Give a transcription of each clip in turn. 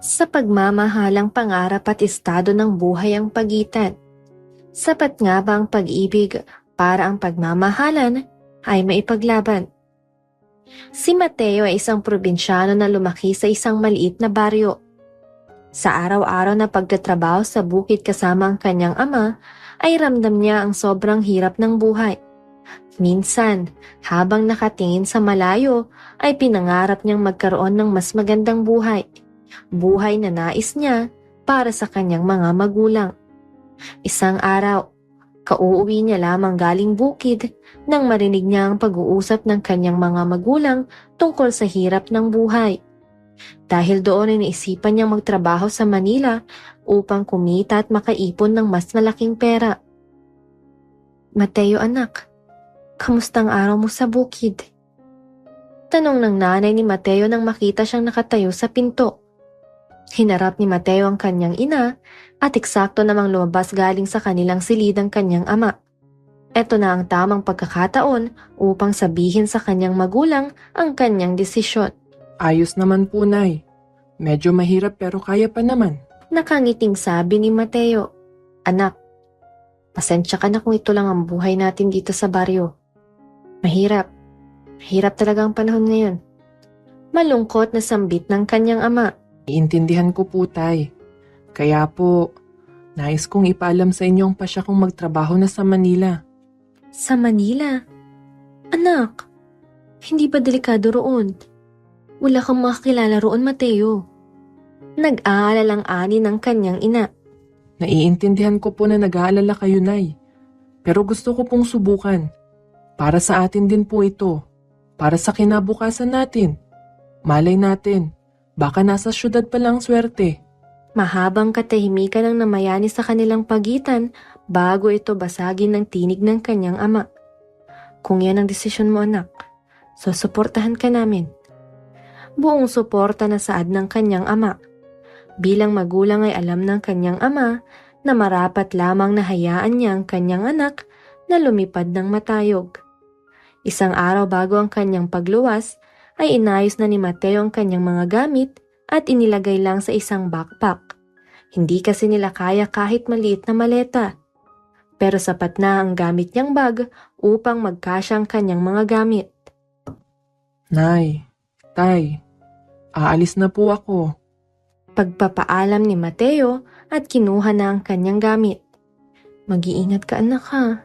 Sa pagmamahalang pangarap at estado ng buhay ang pagitan. Sapat nga ba ang pag-ibig para ang pagmamahalan ay maipaglaban? Si Mateo ay isang probinsyano na lumaki sa isang maliit na baryo. Sa araw-araw na pagtatrabaho sa bukid kasama ang kanyang ama, ay ramdam niya ang sobrang hirap ng buhay. Minsan, habang nakatingin sa malayo, ay pinangarap niyang magkaroon ng mas magandang buhay. Buhay na nais niya para sa kanyang mga magulang. Isang araw, kauuwi niya lamang galing bukid nang marinig niya ang pag-uusap ng kanyang mga magulang tungkol sa hirap ng buhay. Dahil doon ay naisipan niyang magtrabaho sa Manila upang kumita at makaipon ng mas malaking pera. Mateo anak, kamusta ang araw mo sa bukid? Tanong ng nanay ni Mateo nang makita siyang nakatayo sa pinto. Hinarap ni Mateo ang kanyang ina at eksakto namang lumabas galing sa kanilang silid ang kanyang ama. Ito na ang tamang pagkakataon upang sabihin sa kanyang magulang ang kanyang desisyon. Ayos naman po, Nay. Medyo mahirap pero kaya pa naman. Nakangiting sabi ni Mateo. Anak, pasensya ka na kung ito lang ang buhay natin dito sa baryo. Mahirap. Mahirap talaga ang panahon ngayon. Malungkot na sambit ng kanyang ama. Iintindihan ko po, Tay. Kaya po, nais kong ipaalam sa inyo ang pasya kong magtrabaho na sa Manila. Sa Manila? Anak, hindi ba delikado roon? Wala kang makakilala roon, Mateo. Nag-aalalang ani ng kanyang ina. Naiintindihan ko po na nag-aalala kayo, Nay. Pero gusto ko pong subukan. Para sa atin din po ito. Para sa kinabukasan natin. Malay natin, baka nasa syudad pa lang swerte. Mahabang katahimikan ang namayani sa kanilang pagitan bago ito basagin ng tinig ng kanyang ama. Kung yan ang desisyon mo, anak, susuportahan ka namin. Buong suporta na saad ng kanyang ama. Bilang magulang ay alam ng kanyang ama na marapat lamang na hayaan niya ang kanyang anak na lumipad ng matayog. Isang araw bago ang kanyang pagluwas, ay inayos na ni Mateo ang kanyang mga gamit at inilagay lang sa isang backpack. Hindi kasi nila kaya kahit maliit na maleta. Pero sapat na ang gamit niyang bag upang magkasya ang kanyang mga gamit. Nay, Tay, aalis na po ako. Pagpapaalam ni Mateo at kinuha na ang kanyang gamit. Mag-iingat ka anak ha.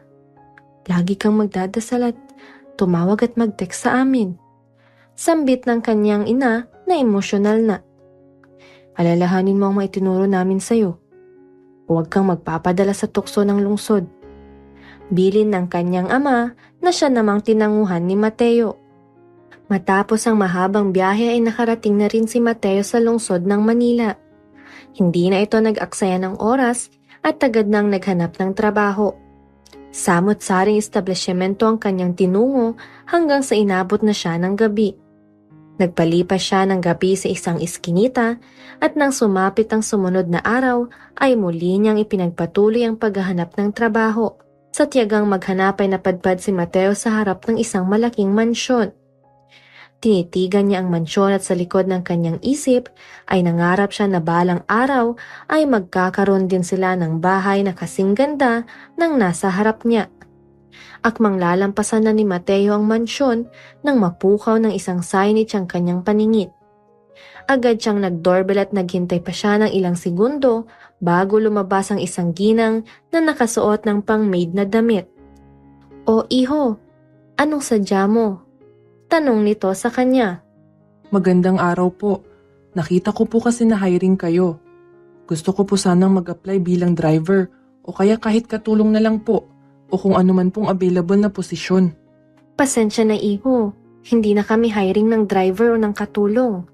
Lagi kang magdadasal at tumawag at mag-text sa amin. Sambit ng kanyang ina na emosyonal na. Alalahanin mo ang mga itinuro namin sa'yo. Huwag kang magpapadala sa tukso ng lungsod. Bilin ng kanyang ama na siya namang tinanguhan ni Mateo. Matapos ang mahabang biyahe ay nakarating na rin si Mateo sa lungsod ng Manila. Hindi na ito nag-aksaya ng oras at agad nang naghanap ng trabaho. Samot-saring establishmento ang kanyang tinungo hanggang sa inabot na siya ng gabi. Nagpalipas siya ng gabi sa isang iskinita at nang sumapit ang sumunod na araw ay muli niyang ipinagpatuloy ang paghahanap ng trabaho. Sa tiyagang maghanap ay napadpad si Mateo sa harap ng isang malaking mansyon. Tinitigan niya ang mansyon at sa likod ng kanyang isip ay nangarap siya na balang araw ay magkakaroon din sila ng bahay na kasing ganda ng nasa harap niya. Akmang lalampasan na ni Mateo ang mansyon nang mapukaw ng isang signage ang kanyang paningin. Agad siyang nag-doorbell at naghintay pa siya ng ilang segundo bago lumabas ang isang ginang na nakasuot ng pang-maid na damit. "O iho, anong sadya mo?" Tanong nito sa kanya. Magandang araw po. Nakita ko po kasi na hiring kayo. Gusto ko po sanang mag-apply bilang driver o kaya kahit katulong na lang po o kung ano man pong available na posisyon. "Pasensya na iho, hindi na kami hiring ng driver o ng katulong.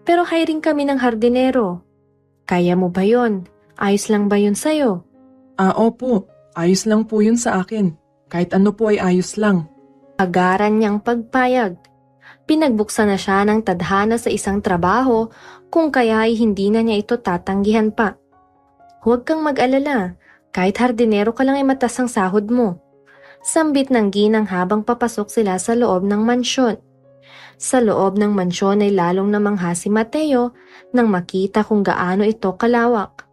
Pero hiring kami ng hardinero. Kaya mo ba yon? Ayos lang ba yun sa'yo?" Opo. Ayos lang po yun sa akin. Kahit ano po ay ayos lang. Agaran niyang pagpayag. Pinagbuksan na siya ng tadhana sa isang trabaho kung kaya ay hindi na niya ito tatanggihan pa. "Huwag kang mag-alala, kahit hardinero ka lang ay matas ang sahod mo." Sambit ng ginang habang papasok sila sa loob ng mansyon. Sa loob ng mansyon ay lalong namangha si Mateo nang makita kung gaano ito kalawak.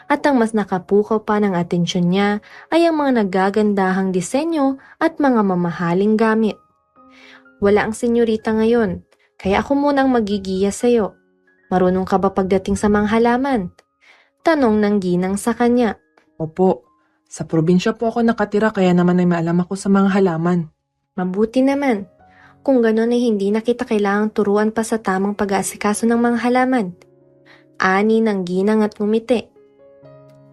At ang mas nakapukaw pa ng atensyon niya ay ang mga nagagandahang disenyo at mga mamahaling gamit. Wala ang senyorita ngayon, kaya ako munang magigiya sa'yo. Marunong ka ba pagdating sa mga halaman? Tanong ng ginang sa kanya. Opo, sa probinsya po ako nakatira kaya naman ay maalam ako sa mga halaman. Mabuti naman. Kung ganon ay hindi na kita kailangang turuan pa sa tamang pag-aasikaso ng mga halaman. Ani ng ginang at ngumiti.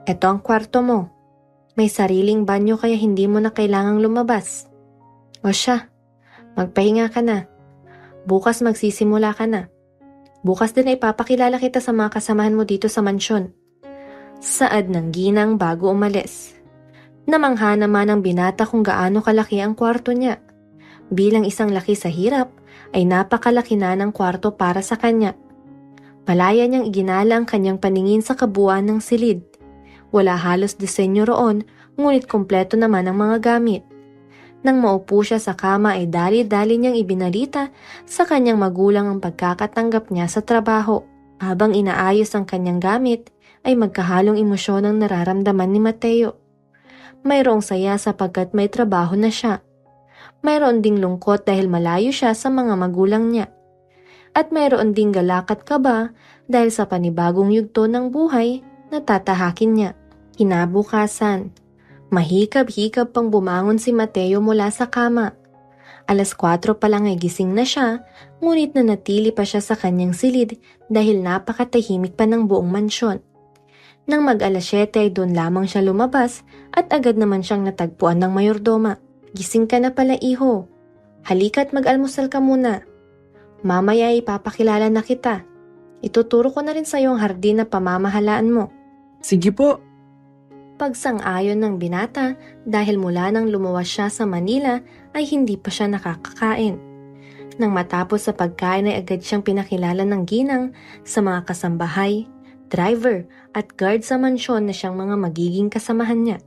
Ito ang kwarto mo. May sariling banyo kaya hindi mo na kailangang lumabas. O siya, magpahinga ka na. Bukas magsisimula ka na. Bukas din ay papakilala kita sa mga kasamahan mo dito sa mansyon. Saad ng ginang bago umalis. Namangha naman ang binata kung gaano kalaki ang kwarto niya. Bilang isang laki sa hirap, ay napakalaki na ng kwarto para sa kanya. Malaya niyang iginala ang kanyang paningin sa kabuuan ng silid. Wala halos disenyo roon, ngunit kompleto naman ang mga gamit. Nang maupo siya sa kama ay dali-dali niyang ibinalita sa kanyang magulang ang pagkakatanggap niya sa trabaho. Habang inaayos ang kanyang gamit, ay magkahalong emosyon ang nararamdaman ni Mateo. Mayroong saya sapagkat may trabaho na siya. Mayroon ding lungkot dahil malayo siya sa mga magulang niya. At mayroon ding galak at kaba dahil sa panibagong yugto ng buhay na tatahakin niya. Kinabukasan, mahikab-hikab pang bumangon si Mateo mula sa kama. 4:00 pa lang ay gising na siya, ngunit nanatili pa siya sa kanyang silid dahil napakatahimik pa ng buong mansyon. Nang mag-7 ay doon lamang siya lumabas at agad naman siyang natagpuan ng mayordoma. Gising ka na pala, iho. Halika't mag-almusal ka muna. Mamaya ay ipapakilala na kita. Ituturo ko na rin sa iyong hardin na pamamahalaan mo. Sige po. Pagsang-ayon ng binata dahil mula nang lumuwas siya sa Manila ay hindi pa siya nakakakain. Nang matapos sa pagkain ay agad siyang pinakilala ng ginang sa mga kasambahay, driver at guard sa mansyon na siyang mga magiging kasamahan niya.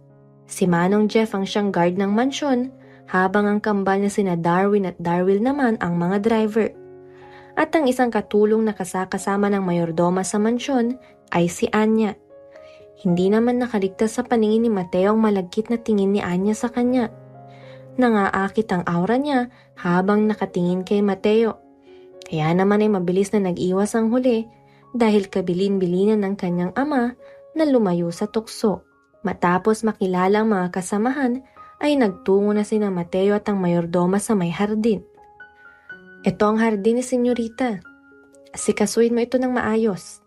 Si Manong Jeff ang siyang guard ng mansyon habang ang kambal na sina Darwin at Darwin naman ang mga driver. At ang isang katulong na kasakasama ng mayordoma sa mansyon ay si Anya. Hindi naman nakaligtas sa paningin ni Mateo ang malagkit na tingin ni Anya sa kanya. Nangaakit ang aura niya habang nakatingin kay Mateo. Kaya naman ay mabilis na nag-iwas ang huli dahil kabilin-bilinan ng kanyang ama na lumayo sa tukso. Matapos makilala ang mga kasamahan, ay nagtungo na sina Mateo at ang mayordoma sa may hardin. Ito ang hardin ni senyorita. Asikasuhin mo ito ng maayos.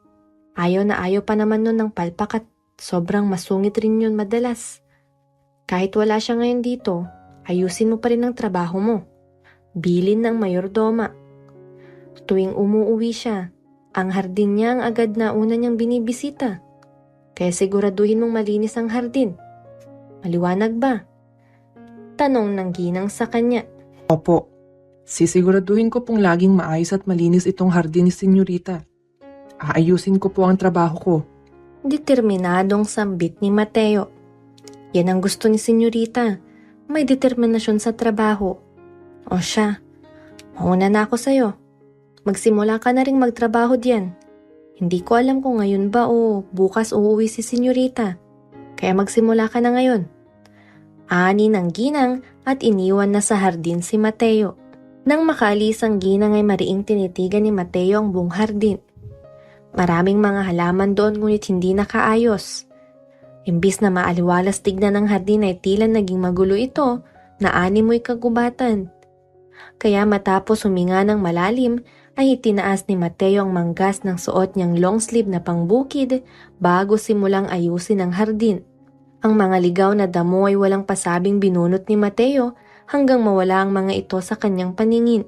Ayaw na ayaw pa naman nun ng palpak at sobrang masungit rin yun madalas. Kahit wala siya ngayon dito, ayusin mo pa rin ang trabaho mo. Bilin ng mayordoma. Tuwing umuuwi siya, ang hardin niya ang agad na una niyang binibisita. Kaya siguraduhin mong malinis ang hardin. Maliwanag ba? Tanong ng ginang sa kanya. Opo. Sisiguraduhin ko pong laging maayos at malinis itong hardin ni senyorita. Aayusin ko po ang trabaho ko. Determinadong sambit ni Mateo. Yan ang gusto ni senyorita. May determinasyon sa trabaho. O siya, mauna na ako sa'yo. Magsimula ka na ring magtrabaho diyan. Hindi ko alam kung ngayon ba o bukas uuwi si senyorita. Kaya magsimula ka na ngayon. Ani ng ginang at iniwan na sa hardin si Mateo. Nang makaalis ang ginang ay mariing tinitigan ni Mateo ang buong hardin. Maraming mga halaman doon ngunit hindi nakaayos. Imbis na maaliwalas tignan ng hardin ay tila naging magulo ito na animoy kagubatan. Kaya matapos huminga ng malalim ay itinaas ni Mateo ang manggas ng suot niyang long sleeve na pangbukid bago simulang ayusin ang hardin. Ang mga ligaw na damo ay walang pasabing binunot ni Mateo hanggang mawala ang mga ito sa kanyang paningin.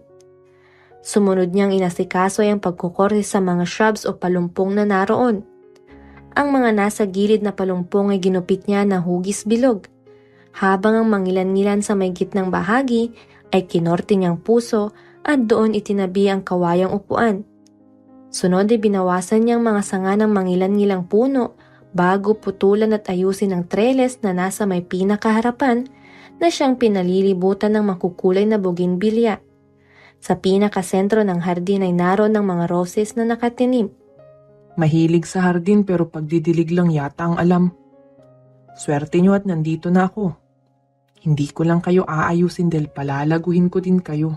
Sumunod niyang inasikaso ay ang pagkukorte sa mga shrubs o palumpong na naroon. Ang mga nasa gilid na palumpong ay ginupit niya na hugis bilog, habang ang mangilan-ngilan sa may gitnang bahagi ay kinorte niyang puso at doon itinabi ang kawayang upuan. Sunod ay binawasan niyang mga sanga ng mangilan-ngilang puno bago putulan at ayusin ang treles na nasa may pinakaharapan na siyang pinalilibutan ng makukulay na bougainvillea. Sa pinakasentro ng hardin ay naroon ng mga roses na nakatinim. Mahilig sa hardin pero pagdidilig lang yata ang alam. Swerte nyo at nandito na ako. Hindi ko lang kayo aayusin dahil palalaguhin ko din kayo.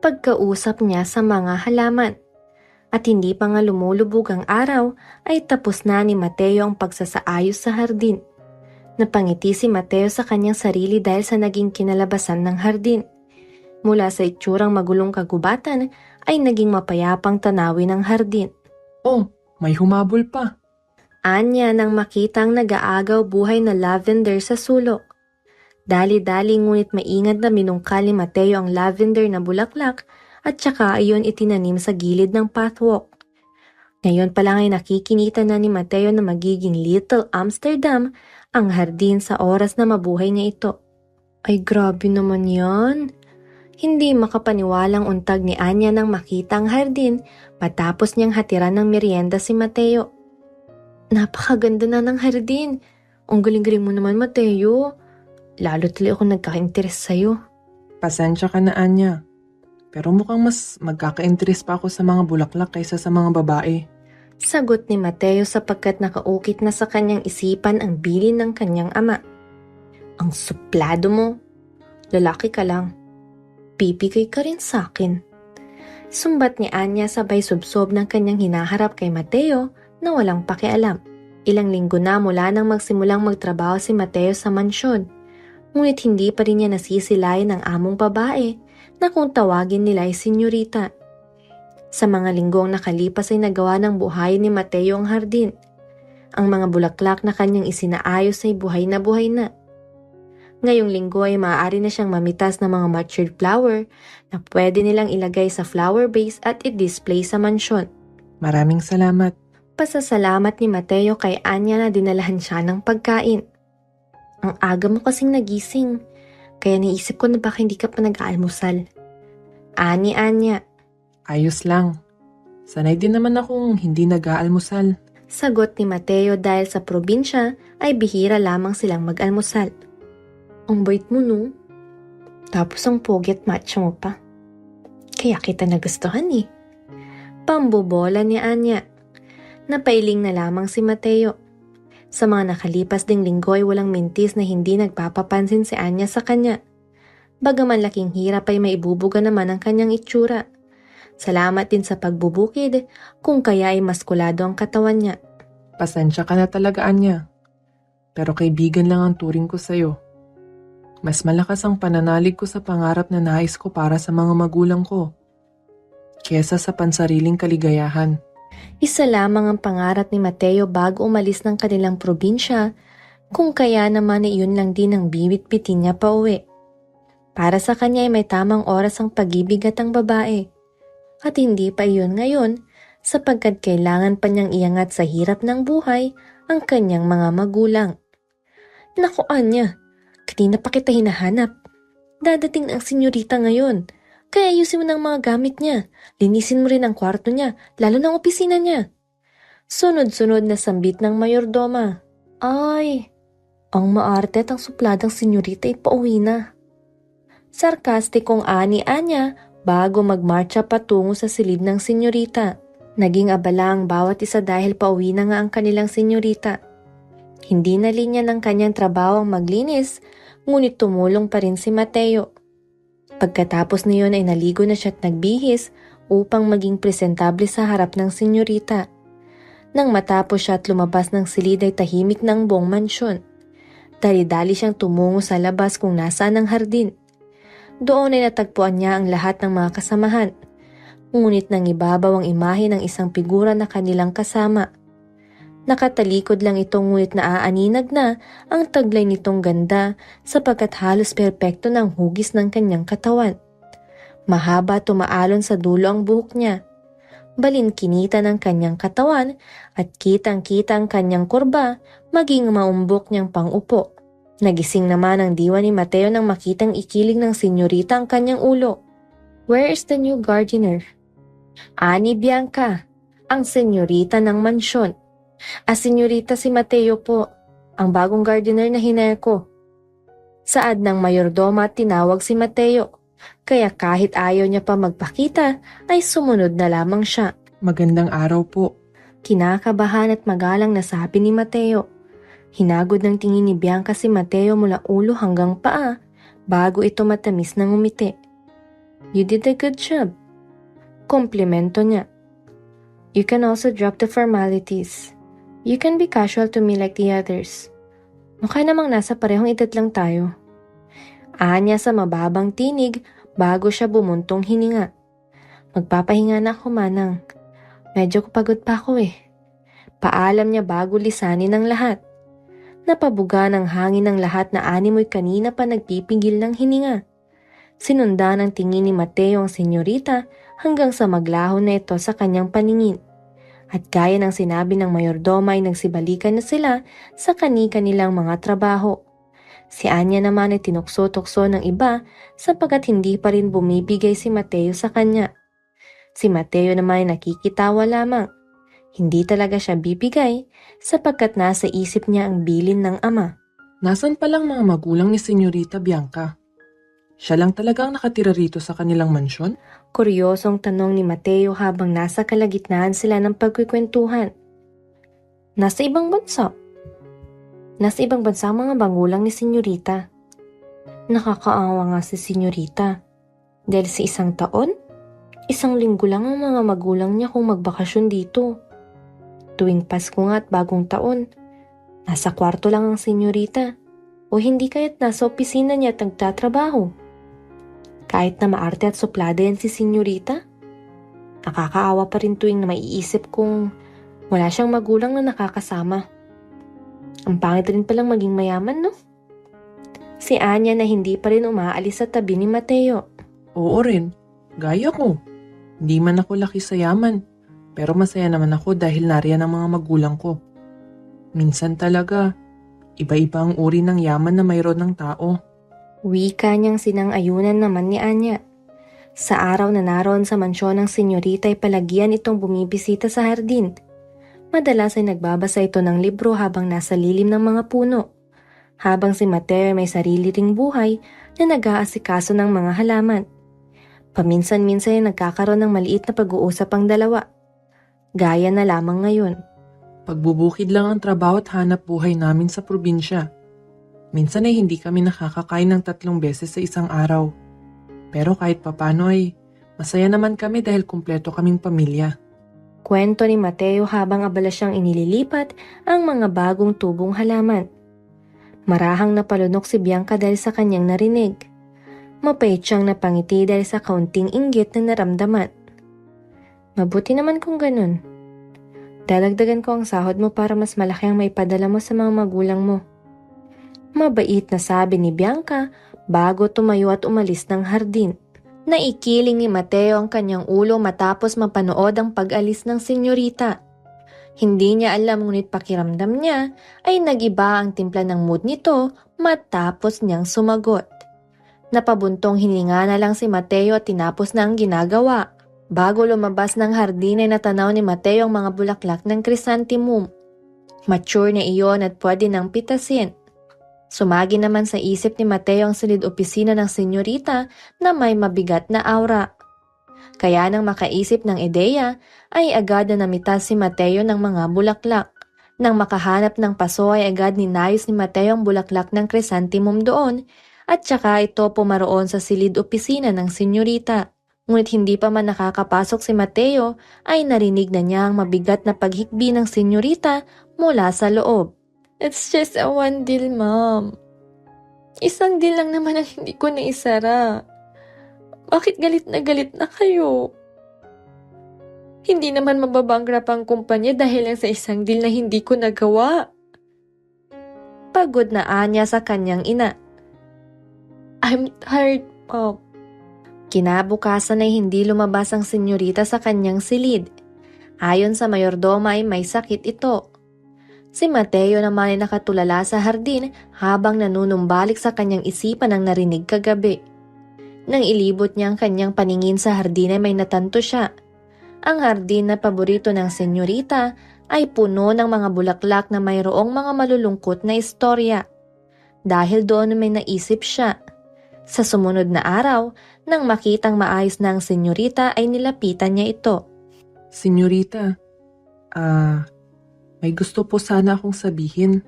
Pagkausap niya sa mga halaman. At hindi pa nga lumulubog ang araw ay tapos na ni Mateo ang pagsasaayos sa hardin. Napangiti si Mateo sa kanyang sarili dahil sa naging kinalabasan ng hardin. Mula sa itsurang magulong kagubatan ay naging mapayapang tanawin ng hardin. Oh, may humabol pa. Anya nang makitang nag-aagaw buhay na lavender sa sulok. Dali-dali ngunit maingat na minungkal ni Mateo ang lavender na bulaklak at saka ayon itinanim sa gilid ng pathwalk. Ngayon pa lang ay nakikinita na ni Mateo na magiging Little Amsterdam ang hardin sa oras na mabuhay niya ito. Ay grabe naman yan. Hindi makapaniwalang untag ni Anya nang makita ang hardin matapos niyang hatiran ng merienda si Mateo. Napakaganda na ng hardin. Ang galing-galing mo naman, Mateo. Lalo tuloy ako nagkaka-interes sa'yo. Pasensya ka na, Anya. Pero mukhang mas magkaka-interest pa ako sa mga bulaklak kaysa sa mga babae. Sagot ni Mateo sapagkat nakaukit na sa kanyang isipan ang bilin ng kanyang ama. Ang suplado mo. Lalaki ka lang. Pipigay ka rin sa akin. Sumbat ni Anya sabay subsob ng kanyang hinaharap kay Mateo na walang pakialam. Ilang linggo na mula nang magsimulang magtrabaho si Mateo sa mansyon. Ngunit hindi pa rin niya nasisilayan ng among babae na kung tawagin nila ay senyorita. Sa mga linggong nakalipas ay nagawa ng buhay ni Mateo ang hardin. Ang mga bulaklak na kanyang isinaayos ay buhay na buhay na. Ngayong linggo ay maaari na siyang mamitas ng mga matured flower na pwede nilang ilagay sa flower vase at i-display sa mansyon. Maraming salamat. Pasasalamat ni Mateo kay Anya na dinalahan siya ng pagkain. Ang aga mo kasing nagising, kaya naisip ko na baka hindi ka pa nag-aalmusal. Ani Anya. Ayos lang. Sanay din naman akong hindi nag-aalmusal. Sagot ni Mateo dahil sa probinsya ay bihira lamang silang mag-almusal. Ang bait mo no? Tapos ang pogi at macho mo pa. Kaya kita nagustuhan eh. Pambobola ni Anya. Napailing na lamang si Mateo. Sa mga nakalipas ding linggo ay walang mintis na hindi nagpapapansin si Anya sa kanya. Bagaman laking hirap ay maibubuga naman ang kanyang itsura. Salamat din sa pagbubukid kung kaya ay maskulado ang katawan niya. Pasensya ka na talaga, Anya. Pero kaibigan lang ang turing ko sa'yo. Mas malakas ang pananalig ko sa pangarap na nais ko para sa mga magulang ko kesa sa pansariling kaligayahan. Isa lamang ang pangarap ni Mateo bago umalis ng kanilang probinsya, kung kaya naman ay iyon lang din ang bibit-bitin niya pa uwi. Para sa kanya ay may tamang oras ang pag-ibig at ang babae. At hindi pa iyon ngayon sapagkat kailangan pa niyang iangat sa hirap ng buhay ang kanyang mga magulang. Naku Anya, kanina pa kita hinahanap. Dadating ang senyorita ngayon. Kaya ayusin mo ng mga gamit niya. Linisin mo rin ang kwarto niya, lalo ng opisina niya. Sunod-sunod na sambit ng mayordoma. Ay, ang maarte at ang supladang senyorita ay pauwi na. Sarkastikong ani Anya bago magmarcha patungo sa silid ng senyorita. Naging abala ang bawat isa dahil pauwi na nga ang kanilang senyorita. Hindi na linya ng kanyang trabaho ang maglinis, ngunit tumulong pa rin si Mateo. Pagkatapos niyon ay naligo na siya at nagbihis upang maging presentable sa harap ng senyorita. Nang matapos siya at lumabas ng silid ay tahimik ng buong mansyon. Dali-dali siyang tumungo sa labas kung nasaan ang hardin. Doon ay natagpuan niya ang lahat ng mga kasamahan. Ngunit nang ibabaw ang imahe ng isang figura na kanilang kasama. Nakatalikod lang itong ngunit naaaninag na ang taglay nitong ganda sapagkat halos perpekto ng hugis ng kanyang katawan. Mahaba tumaalon sa dulo ang buhok niya. Balinkinita ng kanyang katawan at kitang-kita ang kanyang kurba maging maumbok niyang pang-upo. Nagising naman ang diwa ni Mateo nang makitang ikiling ng senyorita ang kanyang ulo. Where is the new gardener? Ani Bianca, ang senyorita ng mansyon. Senyorita si Mateo po, ang bagong gardener na hinaya ko. Saad ng mayordoma at tinawag si Mateo. Kaya kahit ayaw niya pa magpakita, ay sumunod na lamang siya. Magandang araw po. Kinakabahan at magalang na sabi ni Mateo. Hinagod ng tingin ni Bianca si Mateo mula ulo hanggang paa bago ito matamis na ngumiti. You did a good job. Komplimento niya. You can also drop the formalities. You can be casual to me like the others. Mukha namang nasa parehong edad lang tayo. Anya sa mababang tinig bago siya bumuntong hininga. Magpapahinga na ako, manang. Medyo pagod pa ako eh. Paalam niya bago lisanin ng lahat. Napabuga ng hangin ng lahat na animoy kanina pa nagpipigil ng hininga. Sinundan ng tingin ni Mateo ang senyorita hanggang sa maglaho na ito sa kanyang paningin. At gaya ng sinabi ng mayordoma ay nagsibalikan na sila sa kani-kanilang mga trabaho. Si Anya naman ay tinukso-tukso ng iba sapagkat hindi pa rin bumibigay si Mateo sa kanya. Si Mateo naman ay nakikitawa lamang. Hindi talaga siya bibigay sapagkat nasa isip niya ang bilin ng ama. Nasaan palang mga magulang ni Senyorita Bianca? Siya lang talagang nakatira rito sa kanilang mansyon? Kuryosong tanong ni Mateo habang nasa kalagitnaan sila ng pagkikwentuhan. Nasa ibang bansa. Nasa ibang bansa ang mga magulang ni Senyorita. Nakakaawa nga si Senyorita. Dahil sa isang taon, isang linggo lang ang mga magulang niya kung magbakasyon dito. Tuwing Pasko nga at Bagong Taon, nasa kwarto lang ang senyorita o hindi kaya't nasa opisina niya at nagtatrabaho. Kahit na maarte at suplada yan si senyorita, nakakaawa pa rin tuwing na maiisip kung wala siyang magulang na nakakasama. Ang pangit rin palang maging mayaman, no? Si Anya na hindi pa rin umaalis sa tabi ni Mateo. Oo rin, gaya ko. Hindi man ako laki sa yaman. Pero masaya naman ako dahil nariyan ang mga magulang ko. Minsan talaga, iba-iba ang uri ng yaman na mayroon ng tao. Wika niyang sinang-ayunan naman ni Anya. Sa araw na naroon sa mansyon ng senyorita ay palagian itong bumibisita sa hardin. Madalas ay nagbabasa ito ng libro habang nasa lilim ng mga puno. Habang si Mateo may sarili ring buhay na nag-aasikaso ng mga halaman. Paminsan-minsan ay nagkakaroon ng maliit na pag-uusap ang dalawa. Gaya na lamang ngayon. Pagbubukid lang ang trabaho at hanap buhay namin sa probinsya. Minsan ay hindi kami nakakakain ng 3 beses sa isang araw. Pero kahit papano ay masaya naman kami dahil kumpleto kaming pamilya. Kwento ni Mateo habang abala siyang inililipat ang mga bagong tubong halaman. Marahang napalunok si Bianca dahil sa kanyang narinig. Mapait siyang napangiti dahil sa kaunting inggit na naramdaman. Mabuti naman kung ganun. Dadagdagan ko ang sahod mo para mas malaki ang maipadala mo sa mga magulang mo. Mabait na sabi ni Bianca bago tumayo at umalis ng hardin. Naikiling ni Mateo ang kanyang ulo matapos mapanood ang pag-alis ng senyorita. Hindi niya alam ngunit pakiramdam niya ay nag-iba ang timpla ng mood nito matapos niyang sumagot. Napabuntong hininga na lang si Mateo at tinapos na ang ginagawa. Bago lumabas ng hardin ay natanaw ni Mateo ang mga bulaklak ng chrysanthemum. Mature na iyon at pwede nang pitasin. Sumagi naman sa isip ni Mateo ang silid opisina ng senyorita na may mabigat na aura. Kaya nang makaisip ng ideya ay agad na namitas si Mateo ng mga bulaklak. Nang makahanap ng paso ay agad ninayos ni Mateo ang bulaklak ng chrysanthemum doon at saka ito pumaroon sa silid opisina ng senyorita. Ngunit hindi pa man nakakapasok si Mateo ay narinig na niya ang mabigat na paghikbi ng senyorita mula sa loob. It's just a one deal, Mom. Isang deal lang naman ang hindi ko naisara. Bakit galit na kayo? Hindi naman mababangrap ang kumpanya dahil lang sa isang deal na hindi ko nagawa. Pagod na Anya sa kanyang ina. I'm tired, Mom. Kinabukasan ay hindi lumabas ang senyorita sa kanyang silid. Ayon sa mayordoma ay may sakit ito. Si Mateo naman ay nakatulala sa hardin habang nanunumbalik sa kanyang isipan ang narinig kagabi. Nang ilibot niya ang kanyang paningin sa hardin ay may natanto siya. Ang hardin na paborito ng senyorita ay puno ng mga bulaklak na mayroong mga malulungkot na istorya. Dahil doon may naisip siya. Sa sumunod na araw, nang makitang maayos na ang senyorita ay nilapitan niya ito. Senyorita, may gusto po sana akong sabihin.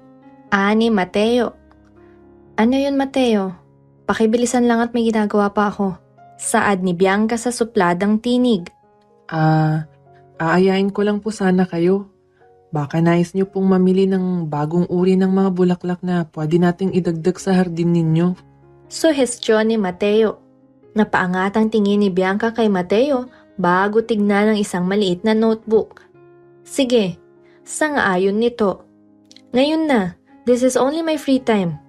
Ani Mateo. Ano yun, Mateo? Pakibilisan lang at may ginagawa pa ako. Saad ni Bianca sa supladang tinig. Aayain ko lang po sana kayo. Baka nais niyo pong mamili ng bagong uri ng mga bulaklak na pwede nating idagdag sa hardin ninyo. Suhestyon ni Mateo. Napaangatang tingin ni Bianca kay Mateo bago tignan ng isang maliit na notebook. Sige, sang-ayon nito. Ngayon na, this is only my free time.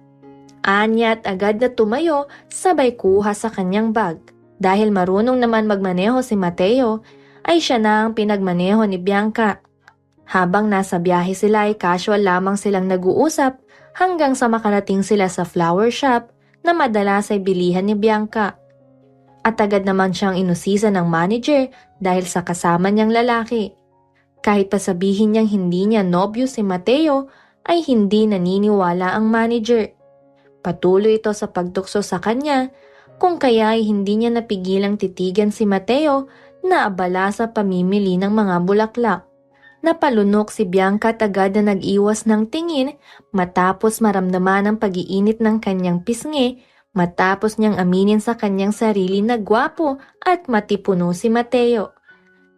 Anya at agad na tumayo sabay kuha sa kanyang bag. Dahil marunong naman magmaneho si Mateo, ay siya na ang pinagmaneho ni Bianca. Habang nasa biyahe sila ay casual lamang silang nag-uusap hanggang sa makarating sila sa flower shop na madalas ay bilihan ni Bianca. At agad naman siyang inusisa ng manager dahil sa kasama niyang lalaki. Kahit pa sabihin niyang hindi niya nobyo si Mateo, ay hindi naniniwala ang manager. Patuloy ito sa pagtukso sa kanya, kung kaya ay hindi niya napigilang titigan si Mateo na abala sa pamimili ng mga bulaklak. Napalunok si Bianca at agad na nag-iwas ng tingin matapos maramdaman ang pag-iinit ng kanyang pisngi matapos niyang aminin sa kanyang sarili na gwapo at matipuno si Mateo.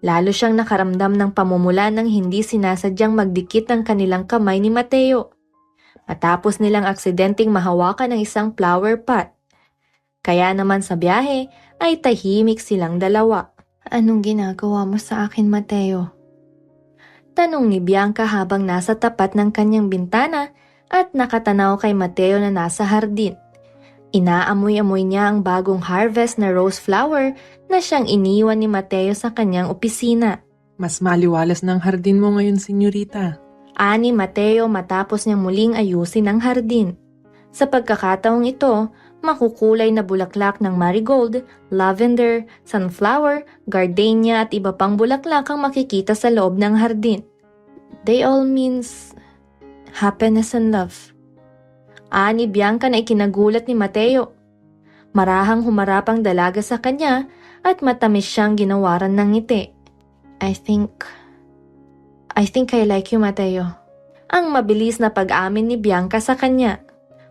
Lalo siyang nakaramdam ng pamumula nang hindi sinasadyang magdikit ang kanilang kamay ni Mateo. Matapos nilang aksidenteng mahawakan ng isang flower pot. Kaya naman sa biyahe ay tahimik silang dalawa. Anong ginagawa mo sa akin, Mateo? Tanong ni Bianca habang nasa tapat ng kanyang bintana at nakatanaw kay Mateo na nasa hardin. Inaamoy-amoy niya ang bagong harvest na rose flower na siyang iniwan ni Mateo sa kanyang opisina. Mas maliwalas ng hardin mo ngayon, senyorita. Ani Mateo matapos niyang muling ayusin ang hardin. Sa pagkakataong ito, makukulay na bulaklak ng marigold, lavender, sunflower, gardenia at iba pang bulaklak ang makikita sa loob ng hardin. They all means happiness and love. Ani Bianca na ikinagulat ni Mateo. Marahang humarap ang dalaga sa kanya at matamis siyang ginawaran ng ngiti. I think I like you, Mateo. Ang mabilis na pag-amin ni Bianca sa kanya.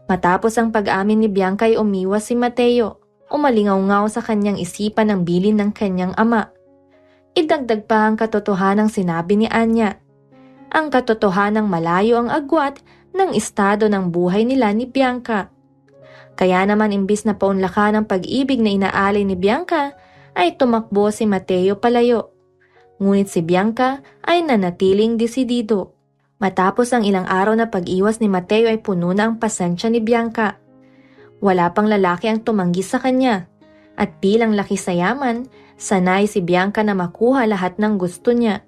Matapos ang pag-amin ni Bianca ay umiwas si Mateo. Umalingaw-ngaw sa kanyang isipan ang bilin ng kanyang ama. Idagdag pa ang katotohanang sinabi ni Anya. Ang katotohanang malayo ang agwat ng estado ng buhay nila ni Bianca. Kaya naman imbis na paunlakan ang pag-ibig na inaalay ni Bianca, ay tumakbo si Mateo palayo. Ngunit si Bianca ay nanatiling desidido. Matapos ang ilang araw na pag-iwas ni Mateo ay puno na ang pasensya ni Bianca. Wala pang lalaki ang tumanggi sa kanya. At bilang laki sa yaman, sanay si Bianca na makuha lahat ng gusto niya.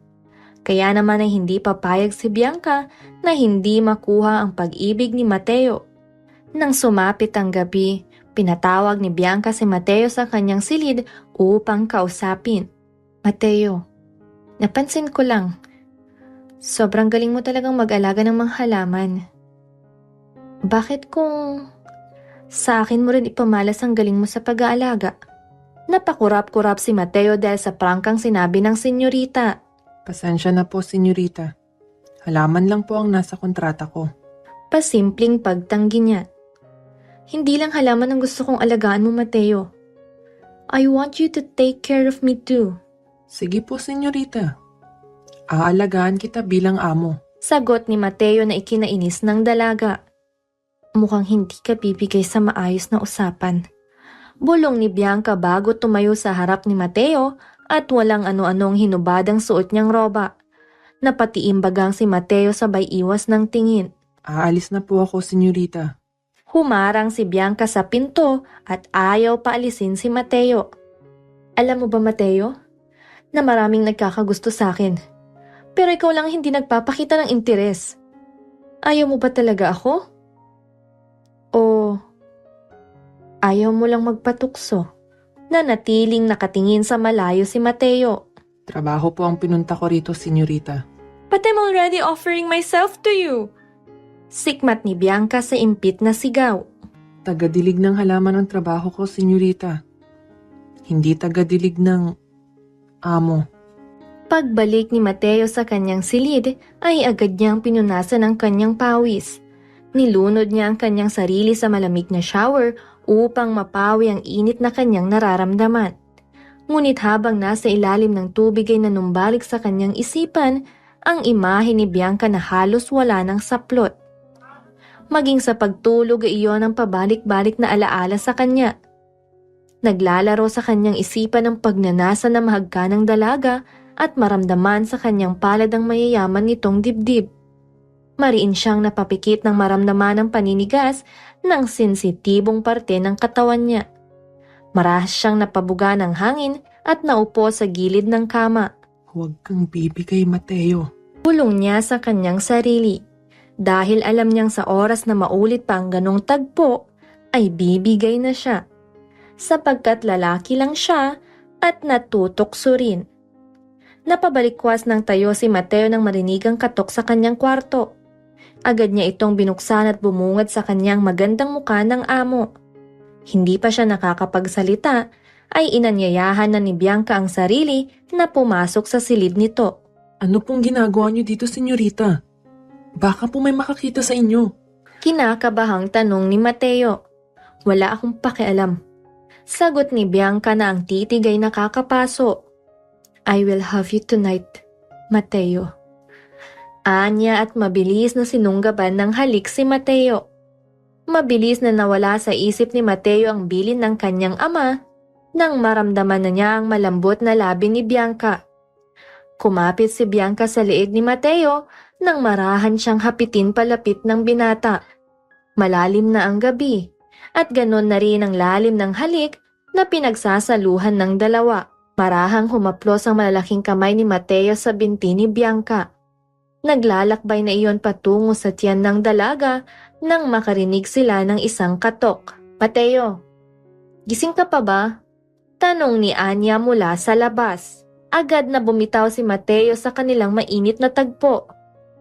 Kaya naman ay hindi papayag si Bianca na hindi makuha ang pag-ibig ni Mateo. Nang sumapit ang gabi, pinatawag ni Bianca si Mateo sa kanyang silid upang kausapin. Mateo, napansin ko lang, sobrang galing mo talagang mag-alaga ng mga halaman. Bakit kung sa akin mo rin ipamalas ang galing mo sa pag-aalaga? Napakurap-kurap si Mateo dahil sa prangkang sinabi ng senyorita. Pasensya na po, senyorita. Halaman lang po ang nasa kontrata ko. Pasimpleng pagtanggi niya. Hindi lang halaman ang gusto kong alagaan mo, Mateo. I want you to take care of me too. Sige po, senyorita. Aalagaan kita bilang amo. Sagot ni Mateo na ikinainis ng dalaga. Mukhang hindi ka bibigay sa maayos na usapan. Bulong ni Bianca bago tumayo sa harap ni Mateo at walang ano-anong hinubadang suot niyang roba. Napatiimbagang si Mateo sabay iwas ng tingin. Aalis na po ako, senyorita. Humarang si Bianca sa pinto at ayaw paalisin si Mateo. Alam mo ba, Mateo, na maraming nagkakagusto sa akin. Pero ikaw lang hindi nagpapakita ng interes. Ayaw mo ba talaga ako? O ayaw mo lang magpatukso? Nanatiling nakatingin sa malayo si Mateo. Trabaho po ang pinunta ko rito, senyorita. But I'm already offering myself to you. Sikmat ni Bianca sa impit na sigaw. Tagadilig ng halaman ang trabaho ko, senyorita. Hindi tagadilig ng amo. Pagbalik ni Mateo sa kanyang silid ay agad niyang pinunasan ang kanyang pawis. Nilunod niya ang kanyang sarili sa malamig na shower upang mapawi ang init na kanyang nararamdaman. Ngunit habang nasa ilalim ng tubig ay nanumbalik sa kanyang isipan ang imahe ni Bianca na halos wala ng saplot. Maging sa pagtulog ay iyon ang pabalik-balik na alaala sa kanya. Naglalaro sa kanyang isipan ang pagnanasa na mahagkanang dalaga at maramdaman sa kanyang palad ang mayayaman nitong dibdib. Mariin siyang napapikit ng maramdaman ang paninigas ng sensitibong parte ng katawan niya. Marahas siyang napabuga ng hangin at naupo sa gilid ng kama. Huwag kang bibigay, Mateo. Bulong niya sa kanyang sarili. Dahil alam niyang sa oras na maulit pa ang ganong tagpo, ay bibigay na siya. Sapagkat lalaki lang siya at natutokso rin. Napabalikwas ng tayo si Mateo nang marinig ang katok sa kanyang kwarto. Agad niya itong binuksan at bumungad sa kanyang magandang muka ng amo. Hindi pa siya nakakapagsalita, ay inanyayahan na ni Bianca ang sarili na pumasok sa silid nito. Ano pong ginagawa niyo dito, senyorita? Baka po may makakita sa inyo. Kinakabahang tanong ni Mateo. Wala akong pakialam. Sagot ni Bianca na ang titig ay nakakapaso. I will have you tonight, Mateo. Anya at mabilis na sinunggaban ng halik si Mateo. Mabilis na nawala sa isip ni Mateo ang bilin ng kanyang ama nang maramdaman na niya ang malambot na labi ni Bianca. Kumapit si Bianca sa leeg ni Mateo nang marahan siyang hapitin palapit ng binata. Malalim na ang gabi at ganon na rin ang lalim ng halik na pinagsasaluhan ng dalawa. Marahang humaplos ang malalaking kamay ni Mateo sa binti ni Bianca. Naglalakbay na iyon patungo sa tiyan ng dalaga nang makarinig sila ng isang katok. Mateo, gising ka pa ba? Tanong ni Anya mula sa labas. Agad na bumitaw si Mateo sa kanilang mainit na tagpo.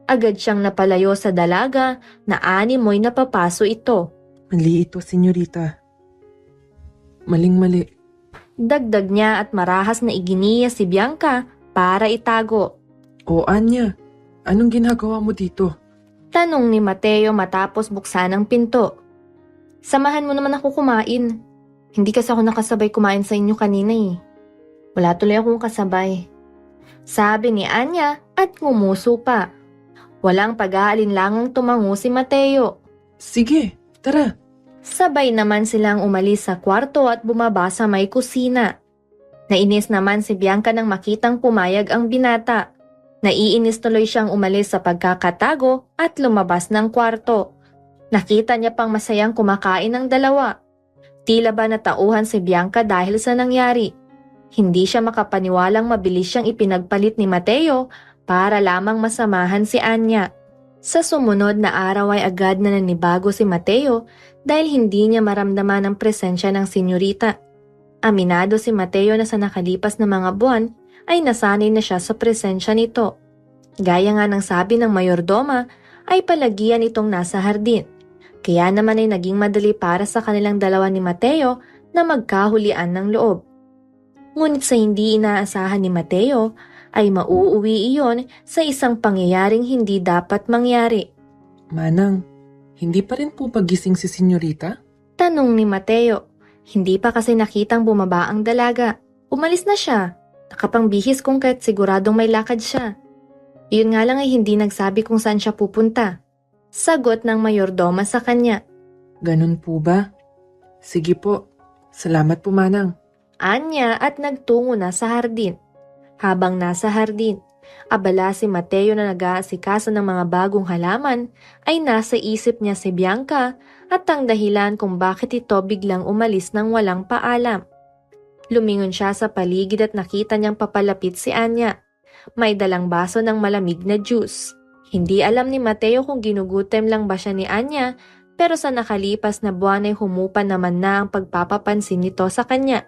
Agad siyang napalayo sa dalaga na animoy napapaso ito. Mali ito, senyorita. Maling-mali. Dagdag niya at marahas na iginiya si Bianca para itago. O Anya, anong ginagawa mo dito? Tanong ni Mateo matapos buksan ang pinto. Samahan mo naman ako kumain. Hindi kasi ako nakasabay kumain sa inyo kanina eh. Wala tuloy akong kasabay. Sabi ni Anya at ngumuso pa. Walang pag-aalinlangang tumango si Mateo. Sige, tara. Sabay naman silang umalis sa kwarto at bumaba sa may kusina. Nainis naman si Bianca nang makitang pumayag ang binata. Naiinis tuloy siyang umalis sa pagkakatago at lumabas ng kwarto. Nakita niya pang masayang kumakain ng dalawa. Tila ba natauhan si Bianca dahil sa nangyari. Hindi siya makapaniwalang mabilis siyang ipinagpalit ni Mateo para lamang masamahan si Anya. Sa sumunod na araw ay agad na nanibago si Mateo dahil hindi niya maramdaman ang presensya ng senyorita. Aminado si Mateo na sa nakalipas na mga buwan ay nasanay na siya sa presensya nito. Gaya nga ng sabi ng mayordoma ay palagian itong nasa hardin. Kaya naman ay naging madali para sa kanilang dalawa ni Mateo na magkahulian ng loob. Ngunit sa hindi inaasahan ni Mateo ay mauuwi iyon sa isang pangyayaring hindi dapat mangyari. Manang, hindi pa rin po pagising si senyorita? Tanong ni Mateo. Hindi pa kasi nakitang bumaba ang dalaga. Umalis na siya. Nakapangbihis kung kahit siguradong may lakad siya. Iyon nga lang ay hindi nagsabi kung saan siya pupunta. Sagot ng mayordoma sa kanya. Ganun po ba? Sige po. Salamat po, Manang. Anya at nagtungo na sa hardin. Habang nasa hardin, abala si Mateo na nag-aasikaso ng mga bagong halaman ay nasa isip niya si Bianca at ang dahilan kung bakit ito biglang umalis ng walang paalam. Lumingon siya sa paligid at nakita niyang papalapit si Anya. May dalang baso ng malamig na juice. Hindi alam ni Mateo kung ginugutom lang ba siya ni Anya, pero sa nakalipas na buwan ay humupa naman na ang pagpapapansin nito sa kanya.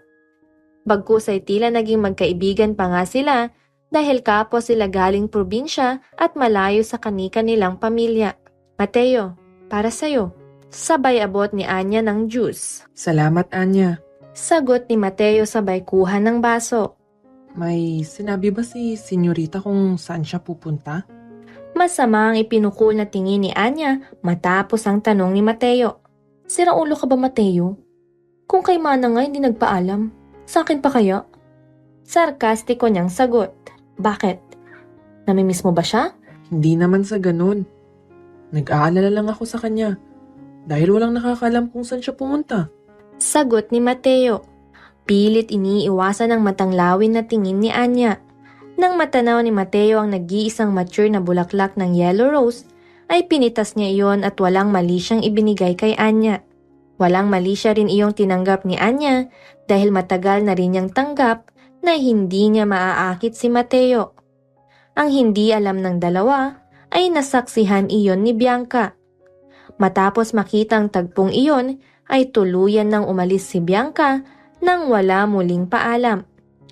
Bagkus ay tila naging magkaibigan pa nga sila dahil kapwa sila galing probinsya at malayo sa kanika nilang pamilya. Mateo, para sa'yo. Sabay abot ni Anya ng juice. Salamat, Anya. Sagot ni Mateo sabay kuha ng baso. May sinabi ba si senyorita kung saan siya pupunta? Masama ang ipinukul na tingin ni Anya matapos ang tanong ni Mateo. Sira ulo ka ba, Mateo? Kung kay Mana nga hindi nagpaalam, sa akin pa kaya? Sarkastiko niyang sagot. Bakit? Namimiss mo ba siya? Hindi naman sa ganun. Nag-aalala lang ako sa kanya. Dahil walang nakakalam kung saan siya pumunta. Sagot ni Mateo. Pilit iniiwasan ang matanglawin na tingin ni Anya. Nang matanaw ni Mateo ang nag-iisang mature na bulaklak ng yellow rose, ay pinitas niya iyon at walang mali siyang ibinigay kay Anya. Walang mali siya rin iyong tinanggap ni Anya dahil matagal na rin niyang tanggap na hindi niya maaakit si Mateo. Ang hindi alam ng dalawa ay nasaksihan iyon ni Bianca. Matapos makita ang tagpong iyon ay tuluyan nang umalis si Bianca nang wala muling paalam.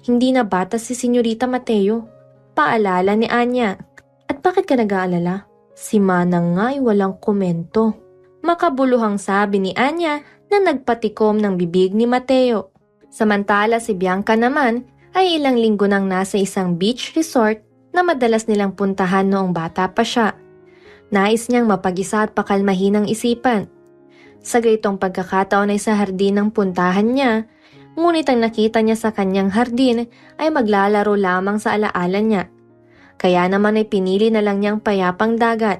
Hindi na bata si Senyorita Mateo. Paalala ni Anya. At bakit ka nag-aalala? Si Manang nga ay walang komento. Makabuluhang sabi ni Anya na nagpatikom ng bibig ni Mateo. Samantala si Bianca naman ay ilang linggo nang nasa isang beach resort na madalas nilang puntahan noong bata pa siya. Nais niyang mapag-isa at pakalmahin ang isipan. Sa ganitong pagkakataon ay sa hardin ang puntahan niya, ngunit ang nakita niya sa kanyang hardin ay maglalaro lamang sa alaala niya. Kaya naman ay pinili na lang niyang payapang dagat.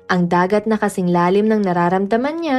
Ang dagat na kasing lalim ng nararamdaman niya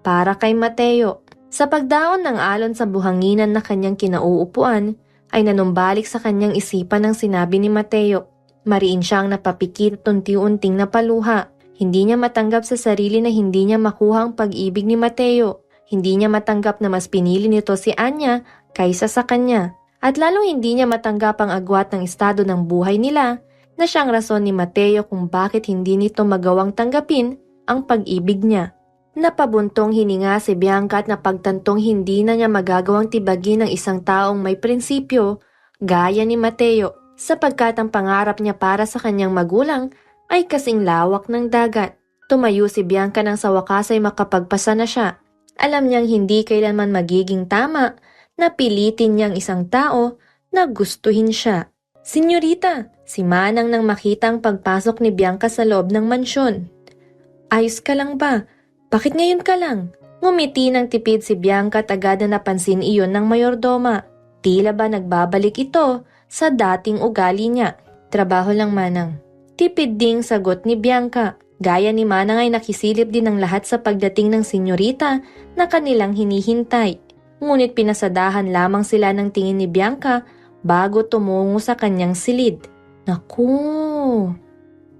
para kay Mateo. Sa pagdaon ng alon sa buhanginan na kanyang kinauupuan, ay nanumbalik sa kanyang isipan ang sinabi ni Mateo. Mariin siyang napapikit at unti-unting napaluha. Hindi niya matanggap sa sarili na hindi niya makuha ang pag-ibig ni Mateo. Hindi niya matanggap na mas pinili nito si Anya kaysa sa kanya. At lalong hindi niya matanggap ang agwat ng estado ng buhay nila na siyang rason ni Mateo kung bakit hindi nito magawang tanggapin ang pag-ibig niya. Napabuntong hininga si Bianca at napagtantong hindi na niya magagawang tibagin ng isang taong may prinsipyo gaya ni Mateo sapagkat ang pangarap niya para sa kanyang magulang ay kasing lawak ng dagat. Tumayo si Bianca nang sa wakas ay makapagpasa na siya. Alam niyang hindi kailanman magiging tama na pilitin niyang isang tao na gustuhin siya. Senyorita, si Manang nang makitang pagpasok ni Bianca sa loob ng mansyon. Ayos ka lang ba? Bakit ngayon ka lang? Ngumiti ng tipid si Bianca at agad na napansin iyon ng mayordoma. Tila ba nagbabalik ito sa dating ugali niya. Trabaho lang, Manang. Tipid ding sagot ni Bianca. Gaya ni Manang ay nakisilip din ang lahat sa pagdating ng senyorita na kanilang hinihintay. Ngunit pinasadahan lamang sila ng tingin ni Bianca bago tumungo sa kanyang silid. Naku!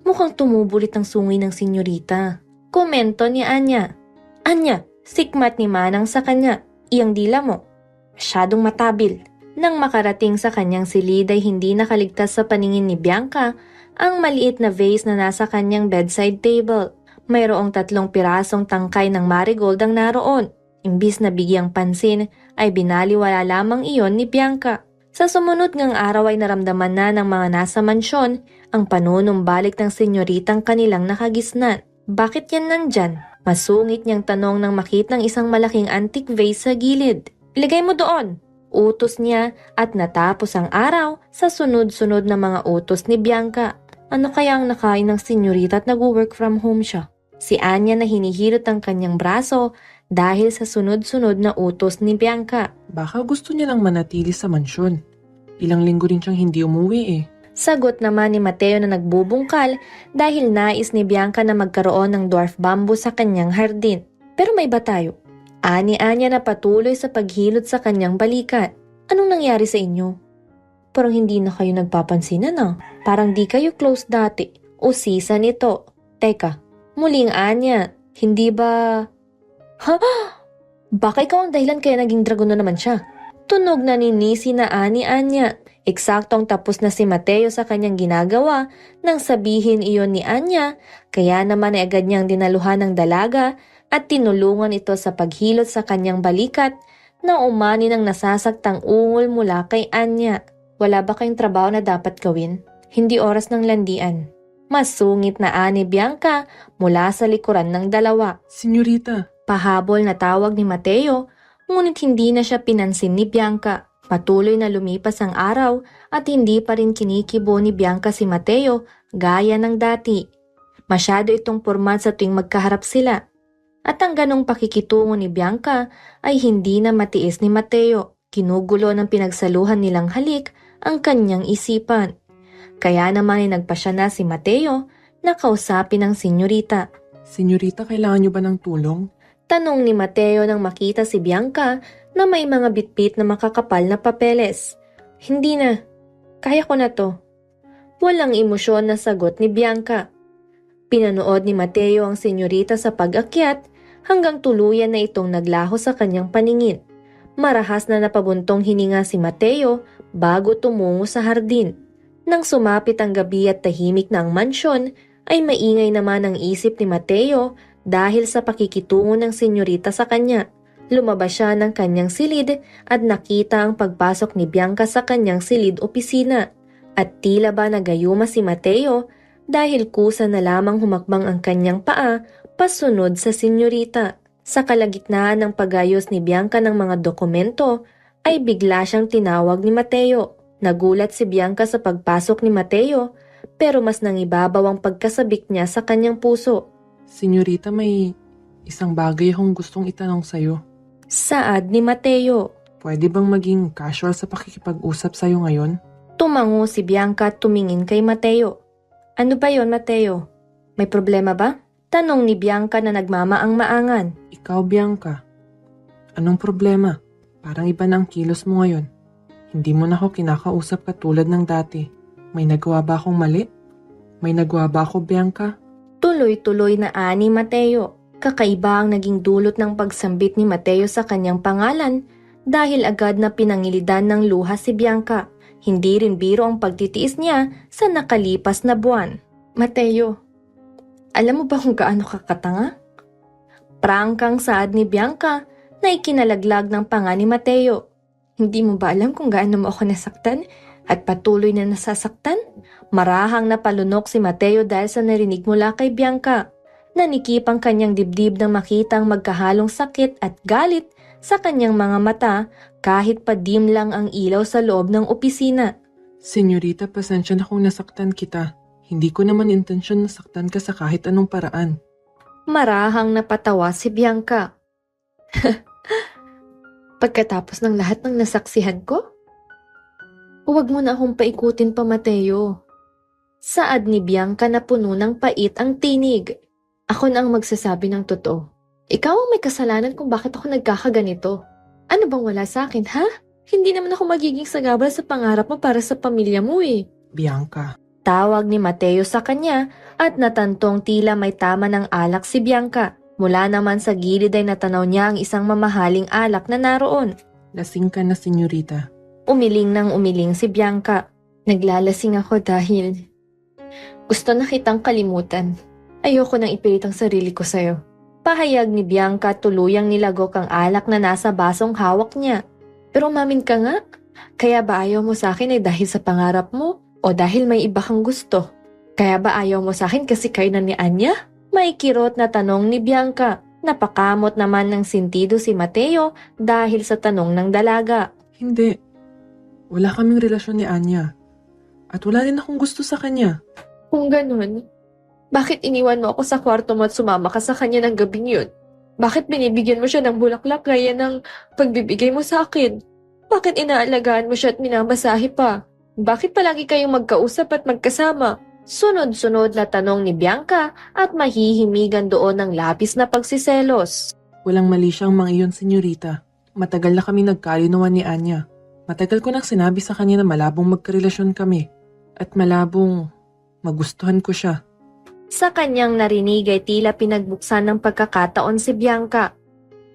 Mukhang tumubulit ang sungay ng senyorita. Komento ni Anya. Anya, sikmat ni Manang sa kanya. Iyang dila mo. Masyadong matabil. Nang makarating sa kanyang silid ay hindi nakaligtas sa paningin ni Bianca ang maliit na vase na nasa kanyang bedside table. Mayroong 3 pirasong tangkay ng marigold ang naroon. Imbis na bigyang pansin ay binaliwala lamang iyon ni Bianca. Sa sumunod ngang araw ay naramdaman na ng mga nasa mansyon ang panunumbalik ng senyoritang kanilang nakagisnan. Bakit yan nandyan? Masungit niyang tanong nang makitang isang malaking antique vase sa gilid. Ilagay mo doon! Utos niya at natapos ang araw sa sunod-sunod na mga utos ni Bianca. Ano kaya ang nakain ng senyorita at nag-work from home siya? Si Anya na hinihilot ang kanyang braso dahil sa sunod-sunod na utos ni Bianca. Baka gusto niya lang manatili sa mansyon. Ilang linggo rin siyang hindi umuwi eh. Sagot naman ni Mateo na nagbubungkal dahil nais ni Bianca na magkaroon ng dwarf bamboo sa kanyang hardin. Pero may iba tayo. Ani-anya na patuloy sa paghilot sa kanyang balikat. Anong nangyari sa inyo? Parang hindi na kayo nagpapansinan ah. Parang di kayo close dati. O season ito. Teka, muling Anya, hindi ba... Ha? Baka ikaw ang dahilan kaya naging dragon na naman siya. Tunog na ninisi na Ani-anya. Eksaktong tapos na si Mateo sa kanyang ginagawa nang sabihin iyon ni Anya, kaya naman ay agad niyang dinaluhan ng dalaga at tinulungan ito sa paghilot sa kanyang balikat na umani ng nasasaktang ungol mula kay Anya. Wala ba kayong trabaho na dapat gawin? Hindi oras ng landian. Masungit na ani Bianca mula sa likuran ng dalawa. Senyorita, Pahabol na tawag ni Mateo, ngunit hindi na siya pinansin ni Bianca. Patuloy na lumipas ang araw at hindi pa rin kinikibo ni Bianca si Mateo gaya ng dati. Masyado itong pormat sa tuwing magkaharap sila. At ang ganong pakikitungo ni Bianca ay hindi na matiis ni Mateo. Kinugulo ng pinagsaluhan nilang halik ang kanyang isipan. Kaya naman ay nagpasya na si Mateo na kausapin ang senyorita. senyorita, kailangan niyo ba ng tulong? Tanong ni Mateo nang makita si Bianca na may mga bitbit na makakapal na papeles. Hindi na. Kaya ko na to. Walang emosyon na sagot ni Bianca. Pinanood ni Mateo ang senyorita sa pag-akyat hanggang tuluyan na itong naglaho sa kanyang paningin. Marahas na napabuntong hininga si Mateo bago tumungo sa hardin. Nang sumapit ang gabi at tahimik na ang mansyon, ay maingay naman ang isip ni Mateo dahil sa pakikitungo ng senyorita sa kanya. Lumabas siya ng kanyang silid at nakita ang pagpasok ni Bianca sa kanyang silid opisina. At tila ba nagayuma si Mateo dahil kusa na lamang humakbang ang kanyang paa pasunod sa senyorita. Sa kalagitnaan ng pagayos ni Bianca ng mga dokumento ay bigla siyang tinawag ni Mateo. Nagulat si Bianca sa pagpasok ni Mateo pero mas nangibabaw ang pagkasabik niya sa kanyang puso. Senyorita, may isang bagay akong gustong itanong sa'yo. Saad ni Mateo. Pwede bang maging casual sa pakikipag-usap sa'yo ngayon? Tumango si Bianca at tumingin kay Mateo. Ano ba yon, Mateo? May problema ba? Tanong ni Bianca na nagmamaang-maangan. Ikaw, Bianca. Anong problema? Parang iba na ang kilos mo ngayon. Hindi mo na ako kinakausap katulad ng dati. May nagawa ba akong mali? May nagawa ba ako, Bianca? Tuloy-tuloy na ani Mateo. Kakaiba ang naging dulot ng pagsambit ni Mateo sa kanyang pangalan dahil agad na pinangilidan ng luha si Bianca. Hindi rin biro ang pagtitiis niya sa nakalipas na buwan. Mateo, alam mo ba kung gaano kakatanga? Prangkang saad ni Bianca na ikinalaglag ng panga ni Mateo. Hindi mo ba alam kung gaano mo ako nasaktan at patuloy na nasasaktan? Marahang napalunok si Mateo dahil sa narinig mula kay Bianca. Nanikip ang kanyang dibdib nang makita ang magkahalong sakit at galit sa kanyang mga mata kahit padim lang ang ilaw sa loob ng opisina. Senyorita, pasensya na kung nasaktan kita. Hindi ko naman intensyon nasaktan ka sa kahit anong paraan. Marahang napatawa si Bianca. Pagkatapos ng lahat ng nasaksihan ko? Huwag mo na akong paikutin pa, Mateo. Saad ni Bianca na puno ng pait ang tinig. Ako na ang magsasabi ng totoo. Ikaw ang may kasalanan kung bakit ako nagkakaganito. Ano bang wala sa akin, ha? Hindi naman ako magiging sagabal sa pangarap mo para sa pamilya mo eh. Bianca. Tawag ni Mateo sa kanya at natantong tila may tama ng alak si Bianca. Mula naman sa gilid ay natanaw niya ang isang mamahaling alak na naroon. Lasing ka na, senyorita. Umiling nang umiling si Bianca. Naglalasing ako dahil gusto na kitang kalimutan. Ayoko nang ipilit ang sarili ko sa'yo. Pahayag ni Bianca tuluyang nilagok ang alak na nasa basong hawak niya. Pero umamin ka nga, kaya ba ayaw mo sa akin ay dahil sa pangarap mo o dahil may iba kang gusto? Kaya ba ayaw mo sa akin kasi kayo na ni Anya? May kirot na tanong ni Bianca. Napakamot naman ng sentido si Mateo dahil sa tanong ng dalaga. Hindi. Wala kaming relasyon ni Anya. At wala rin akong gusto sa kanya. Kung ganun, bakit iniwan mo ako sa kwarto mo at sumama ka sa kanya ng gabing yun? Bakit binibigyan mo siya ng bulaklak gaya ng pagbibigay mo sa akin? Bakit inaalagaan mo siya at minamasahe pa? Bakit palagi kayong magkausap at magkasama? Sunod-sunod na tanong ni Bianca at mahihimigan doon ng labis na pagsiselos. Walang mali siyang mga iyon, senyorita. Matagal na kami nagkalinawan ni Anya. Matagal ko nang sinabi sa kanya na malabong magkarelasyon kami. At malabong magustuhan ko siya. Sa kanyang narinig ay tila pinagbuksan ng pagkakataon si Bianca.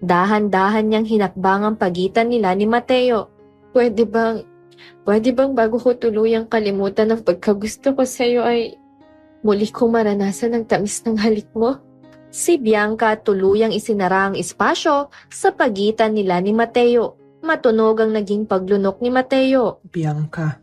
Dahan-dahan niyang hinakbang ang pagitan nila ni Mateo. Pwede bang bago ko tuluyang kalimutan ang pagkagusto ko sa iyo ay muli kong maranasan ang tamis ng halik mo? Si Bianca tuluyang isinara ang espasyo sa pagitan nila ni Mateo. Matunog ang naging paglunok ni Mateo. Bianca.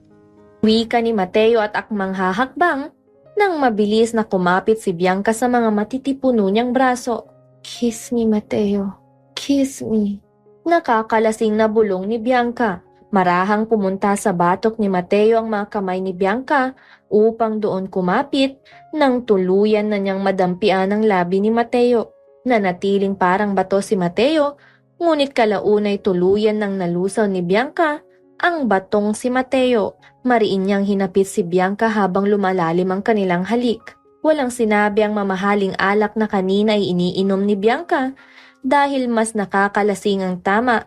Wika ni Mateo at akmang hahakbang, nang mabilis na kumapit si Bianca sa mga matitipuno niyang braso. Kiss me, Mateo. Kiss me. Nakakalasing na bulong ni Bianca. Marahang pumunta sa batok ni Mateo ang mga kamay ni Bianca upang doon kumapit nang tuluyan na niyang madampian ang labi ni Mateo. Nanatiling parang bato si Mateo, ngunit kalaunay tuluyan nang nalusaw ni Bianca ang batong si Mateo. Mariin niyang hinapit si Bianca habang lumalalim ang kanilang halik. Walang sinabi ang mamahaling alak na kanina ay iniinom ni Bianca dahil mas nakakalasing ang tama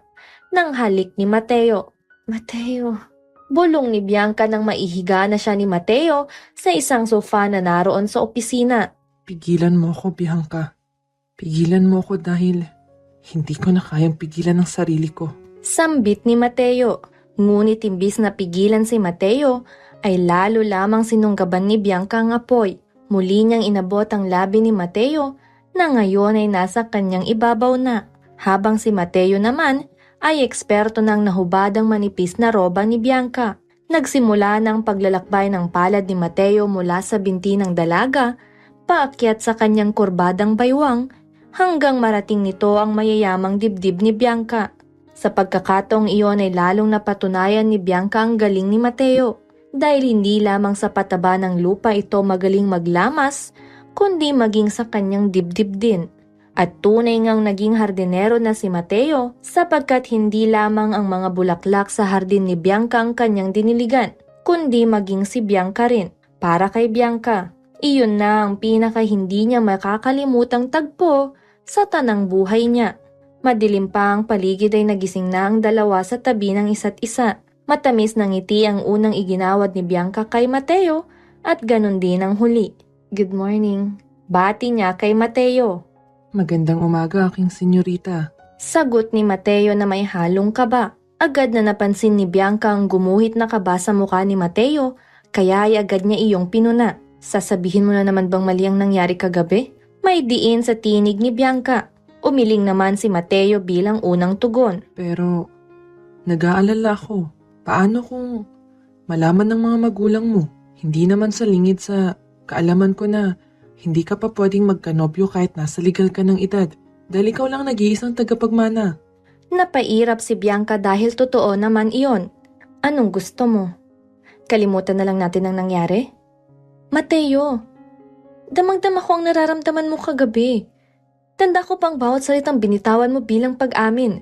ng halik ni Mateo. Mateo. Bulong ni Bianca nang maihiga na siya ni Mateo sa isang sofa na naroon sa opisina. Pigilan mo ako, Bianca. Pigilan mo ako dahil hindi ko na kayang pigilan ang sarili ko. Sambit ni Mateo. Ngunit imbis na pigilan si Mateo, ay lalo lamang sinunggaban ni Bianca ang apoy. Muli niyang inabot ang labi ni Mateo na ngayon ay nasa kanyang ibabaw na. Habang si Mateo naman ay eksperto ng nahubadang manipis na roba ni Bianca. Nagsimula ng paglalakbay ng palad ni Mateo mula sa binti ng dalaga, paakyat sa kanyang kurbadang baywang, hanggang marating nito ang mayayamang dibdib ni Bianca. Sa pagkakataong iyon ay lalong napatunayan ni Bianca ang galing ni Mateo dahil hindi lamang sa pataba ng lupa ito magaling maglamas kundi maging sa kanyang dibdib din. At tunay ngang naging hardinero na si Mateo sapagkat hindi lamang ang mga bulaklak sa hardin ni Bianca ang kanyang diniligan kundi maging si Bianca rin. Para kay Bianca, iyon na ang pinaka hindi niya makakalimutang tagpo sa tanang buhay niya. Madilim pa ang paligid ay nagising na ang dalawa sa tabi ng isa't isa. Matamis ng ngiti ang unang iginawad ni Bianca kay Mateo at ganun din ang huli. Good morning. Bati niya kay Mateo. Magandang umaga, aking senyorita. Sagot ni Mateo na may halong kaba. Agad na napansin ni Bianca ang gumuhit na kaba sa mukha ni Mateo, kaya ay agad niya iyong pinuna. Sasabihin mo na naman bang mali ang nangyari kagabi? May diin sa tinig ni Bianca. Umiling naman si Mateo bilang unang tugon. Pero, nag-aalala ako. Paano kung malaman ng mga magulang mo? Hindi naman sa lingid sa kaalaman ko na hindi ka pa pwedeng magkanobyo kahit nasa legal ka ng edad. Dahil ikaw lang nag-iisang tagapagmana. Napairap si Bianca dahil totoo naman iyon. Anong gusto mo? Kalimutan na lang natin ang nangyari? Mateo, damang-dama ko ang nararamdaman mo kagabi. Tanda ko pang bawat salitang binitawan mo bilang pag-amin,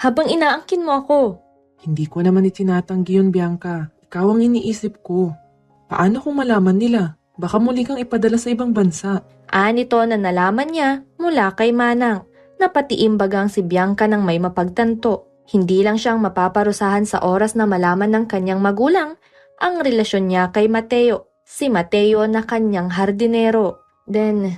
habang inaangkin mo ako. Hindi ko naman itinatanggi yun, Bianca. Ikaw ang iniisip ko. Paano kung malaman nila? Baka muli kang ipadala sa ibang bansa. Anito na nalaman niya mula kay Manang. Napatiimbagang si Bianca ng may mapagtanto. Hindi lang siyang mapaparusahan sa oras na malaman ng kanyang magulang ang relasyon niya kay Mateo. Si Mateo na kanyang hardinero. Then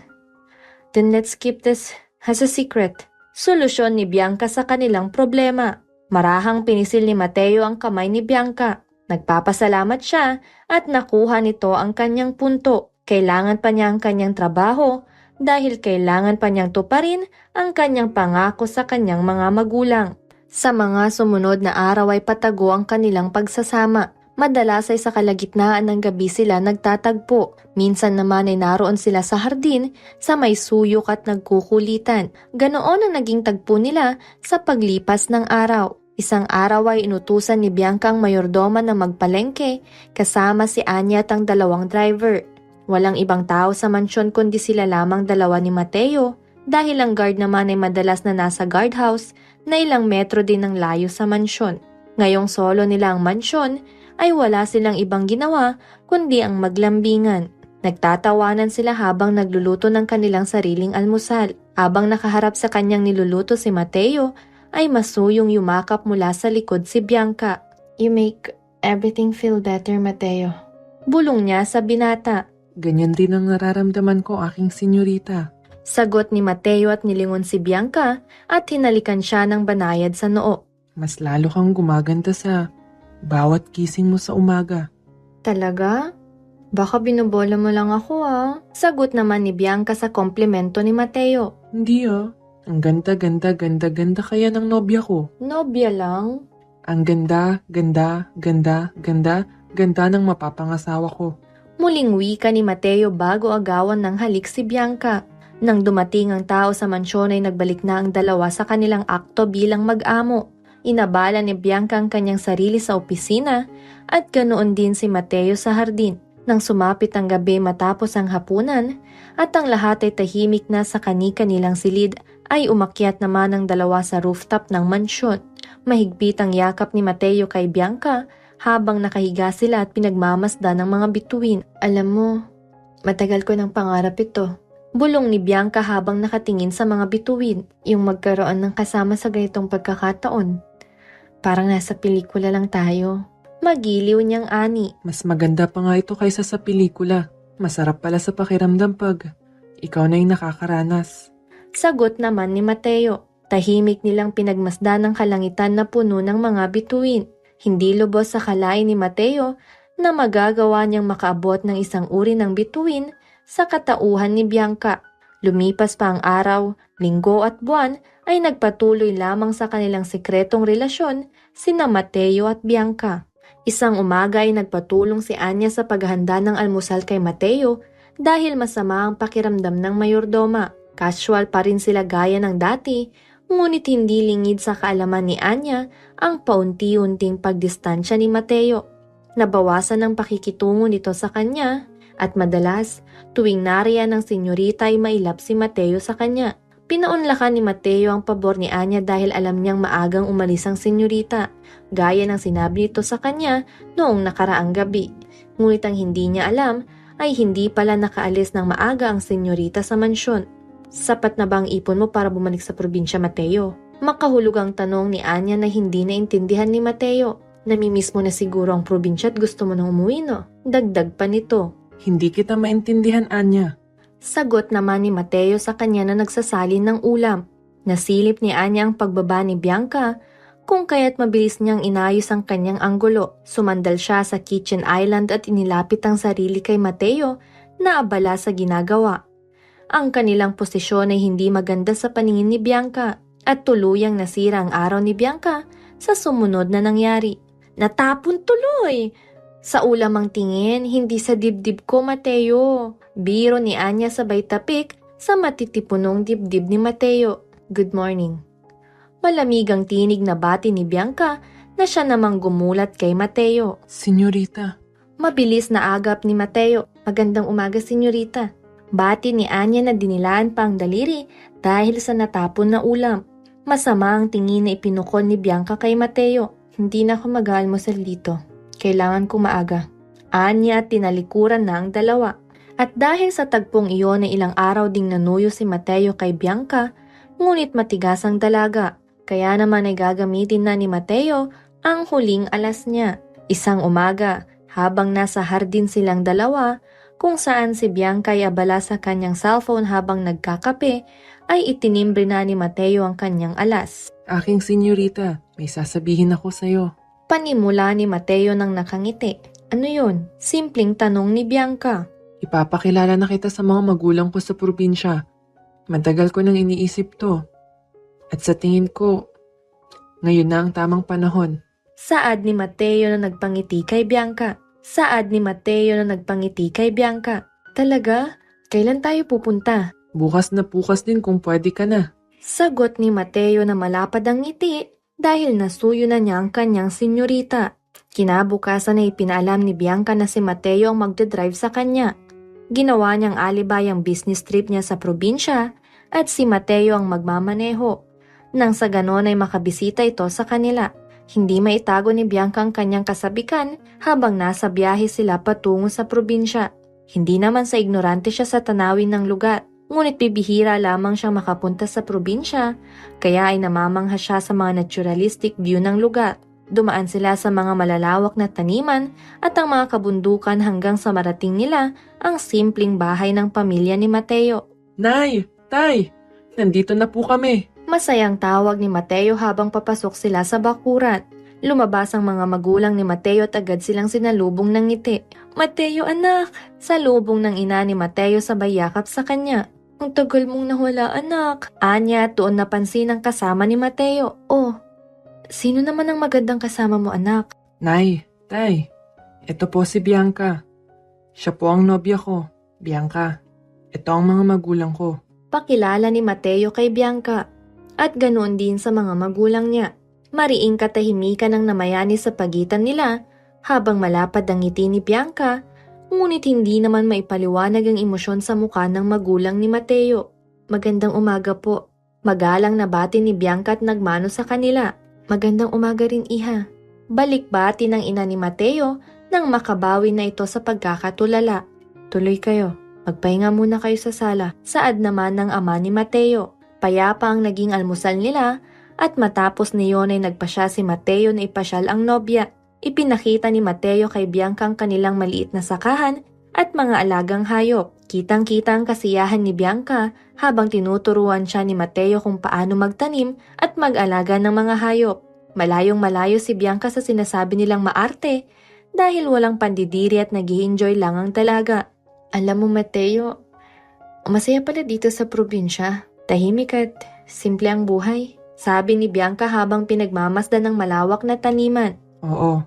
let's keep this as a secret. Solusyon ni Bianca sa kanilang problema. Marahang pinisil ni Mateo ang kamay ni Bianca. Nagpapasalamat siya at nakuha nito ang kanyang punto. Kailangan pa niya ang kanyang trabaho dahil kailangan pa niyang tuparin ang kanyang pangako sa kanyang mga magulang. Sa mga sumunod na araw ay patago ang kanilang pagsasama. Madalas ay sa kalagitnaan ng gabi sila nagtatagpo. Minsan naman ay naroon sila sa hardin sa may suyok at nagkukulitan. Ganoon ang naging tagpo nila sa paglipas ng araw. Isang araw ay inutusan ni Bianca ang mayordoma na magpalengke kasama si Anya at ang dalawang driver. Walang ibang tao sa mansyon kundi sila lamang dalawa ni Mateo dahil ang guard naman ay madalas na nasa guardhouse na ilang metro din ang layo sa mansyon. Ngayong solo nila ang mansyon ay wala silang ibang ginawa kundi ang maglambingan. Nagtatawanan sila habang nagluluto ng kanilang sariling almusal. Habang nakaharap sa kanyang niluluto si Mateo, ay masuyong yumakap mula sa likod si Bianca. You make everything feel better, Mateo. Bulong niya sa binata. Ganyan rin ang nararamdaman ko, aking senyorita. Sagot ni Mateo at nilingon si Bianca at hinalikan siya ng banayad sa noo. Mas lalo kang gumaganda sa bawat gising mo sa umaga. Talaga? Baka binobola mo lang ako Sagot naman ni Bianca sa komplimento ni Mateo. Hindi Ang ganda kaya ng nobya ko. Nobya lang? Ang ganda ng mapapangasawa ko. Muling wika ni Mateo bago agawan ng halik si Bianca. Nang dumating ang tao sa mansyon ay nagbalik na ang dalawa sa kanilang akto bilang mag-amo. Inabala ni Bianca ang kanyang sarili sa opisina at ganoon din si Mateo sa hardin. Nang sumapit ang gabi matapos ang hapunan at ang lahat ay tahimik na sa kani-kanilang silid, ay umakyat naman ang dalawa sa rooftop ng mansyon. Mahigpit ang yakap ni Mateo kay Bianca habang nakahiga sila at pinagmamasdan ng mga bituin. Alam mo, matagal ko ng pangarap ito. Bulong ni Bianca habang nakatingin sa mga bituin, yung magkaroon ng kasama sa ganitong pagkakataon. Parang nasa pelikula lang tayo. Magiliw niyang ani. Mas maganda pa nga ito kaysa sa pelikula. Masarap pala sa pakiramdam pag ikaw na yung nakakaranas. Sagot naman ni Mateo. Tahimik nilang pinagmasdan ng kalangitan na puno ng mga bituin. Hindi lubos sa kalain ni Mateo na magagawa niyang makaabot ng isang uri ng bituin sa katauhan ni Bianca. Lumipas pa ang araw, linggo at buwan ay nagpatuloy lamang sa kanilang sekretong relasyon sina Mateo at Bianca. Isang umaga ay nagpatulong si Anya sa paghahanda ng almusal kay Mateo dahil masama ang pakiramdam ng mayordoma. Casual pa rin sila gaya ng dati, ngunit hindi lingid sa kaalaman ni Anya ang paunti-unting pagdistansya ni Mateo. Nabawasan ang pakikitungo nito sa kanya at madalas tuwing nariyan ng senyorita ay mailap si Mateo sa kanya. Pinaunlakan ni Mateo ang pabor ni Anya dahil alam niyang maagang umalis ang senyorita, gaya ng sinabi nito sa kanya noong nakaraang gabi. Ngunit ang hindi niya alam ay hindi pala nakaalis ng maaga ang senyorita sa mansyon. Sapat na ba ang ipon mo para bumalik sa probinsya, Mateo? Makahulog ang tanong ni Anya na hindi naintindihan ni Mateo. Namimiss mo na siguro ang probinsya at gusto mo nang umuwi, no? Dagdag pa nito. Hindi kita maintindihan, Anya. Sagot naman ni Mateo sa kanya na nagsasalin ng ulam. Nasilip ni Anya ang pagbaba ni Bianca, kung kaya't mabilis niyang inayos ang kanyang anggulo. Sumandal siya sa kitchen island at inilapit ang sarili kay Mateo na abala sa ginagawa. Ang kanilang posisyon ay hindi maganda sa paningin ni Bianca at tuluyang nasira ang araw ni Bianca sa sumunod na nangyari. Natapon tuloy! Sa ulam ang tingin, hindi sa dibdib ko, Mateo. Biro ni Anya sabay tapik sa matitipunong dibdib ni Mateo. Good morning. Malamig ang tinig na bati ni Bianca na siya namang gumulat kay Mateo. Senyorita. Mabilis na agap ni Mateo. Magandang umaga, senyorita. Bati ni Anya na dinilaan pa ang daliri dahil sa natapon na ulam. Masama ang tingin na ipinukol ni Bianca kay Mateo. Hindi na ako mag-aalmusal dito. Kailangan ko maaga. Anya at tinalikuran na ang dalawa. At dahil sa tagpong iyon ay ilang araw ding nanuyo si Mateo kay Bianca, ngunit matigas ang dalaga. Kaya naman ay gagamitin na ni Mateo ang huling alas niya. Isang umaga, habang nasa hardin silang dalawa, kung saan si Bianca ay abala sa kanyang cellphone habang nagkakape, ay itinimbre na ni Mateo ang kanyang alas. Aking senyorita, may sasabihin ako sa'yo. Panimula ni Mateo nang nakangiti. Ano yun? Simpleng tanong ni Bianca. Ipapakilala na kita sa mga magulang ko sa probinsya. Matagal ko nang iniisip to. At sa tingin ko, ngayon na ang tamang panahon. Saad ni Mateo na nagpangiti kay Bianca. Saad ni Mateo na nagpangiti kay Bianca. Talaga? Kailan tayo pupunta? Bukas na bukas din kung pwede ka na. Sagot ni Mateo na malapad ang ngiti dahil nasuyo na niya ang kanyang senyorita. Kinabukasan ay pinaalam ni Bianca na si Mateo ang magdadrive sa kanya. Ginawa niyang alibay ang business trip niya sa probinsya at si Mateo ang magmamaneho. Nang sa ganon ay makabisita ito sa kanila. Hindi maitago ni Bianca ang kanyang kasabikan habang nasa biyahe sila patungo sa probinsya. Hindi naman sa ignorante siya sa tanawin ng lugar. Ngunit bibihira lamang siyang makapunta sa probinsya, kaya ay namamangha siya sa mga naturalistic view ng lugar. Dumaan sila sa mga malalawak na taniman at ang mga kabundukan hanggang sa marating nila ang simpleng bahay ng pamilya ni Mateo. Nay! Tay! Nandito na po kami! Masayang tawag ni Mateo habang papasok sila sa bakuran. Lumabas ang mga magulang ni Mateo at agad silang sinalubong ng ngiti. Mateo anak! Salubong ng ina ni Mateo sabay yakap sa kanya. Ang tagal mong nawala anak. Anya doon napansin ang kasama ni Mateo. Oh, sino naman ang magandang kasama mo anak? Nay! Tay! Ito po si Bianca. Siya po ang nobya ko, Bianca. Ito ang mga magulang ko. Pakilala ni Mateo kay Bianca at ganoon din sa mga magulang niya. Mariing katahimikan ang namayani sa pagitan nila habang malapad ang ngiti ni Bianca, ngunit hindi naman maipaliwanag ang emosyon sa mukha ng magulang ni Mateo. Magandang umaga po. Magalang na bati ni Bianca at nagmano sa kanila. Magandang umaga rin, iha. Balikbati ng ina ni Mateo nang makabawi na ito sa pagkakatulala. Tuloy kayo. Magpahinga muna kayo sa sala. Saad naman ng ama ni Mateo. Payapa ang naging almusal nila at matapos niyon ay nagpasya si Mateo na ipasyal ang nobya. Ipinakita ni Mateo kay Bianca ang kanilang maliit na sakahan at mga alagang hayop. Kitang-kita ang kasiyahan ni Bianca habang tinuturuan siya ni Mateo kung paano magtanim at mag-alaga ng mga hayop. Malayong malayo si Bianca sa sinasabi nilang maarte dahil walang pandidiri at nag-i-enjoy lang ang dalaga. Alam mo, Mateo, masaya pala dito sa probinsya. Tahimik at simple ang buhay. Sabi ni Bianca habang pinagmamasdan ng malawak na taniman. Oo,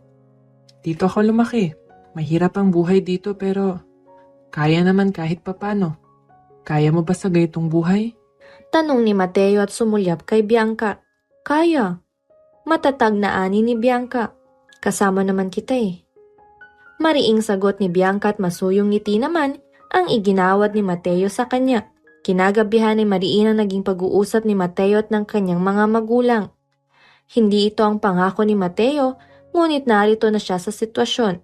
dito ako lumaki. Mahirap ang buhay dito pero kaya naman kahit papano. Kaya mo ba sa gaytong buhay? Tanong ni Mateo at sumulyap kay Bianca. Kaya. Matatag na ani ni Bianca. Kasama naman kita eh. Mariing sagot ni Bianca at masuyong ngiti naman ang iginawad ni Mateo sa kanya. Kinagabihan ay mariin ang naging pag-uusap ni Mateo at ng kanyang mga magulang. Hindi ito ang pangako ni Mateo, ngunit narito na siya sa sitwasyon.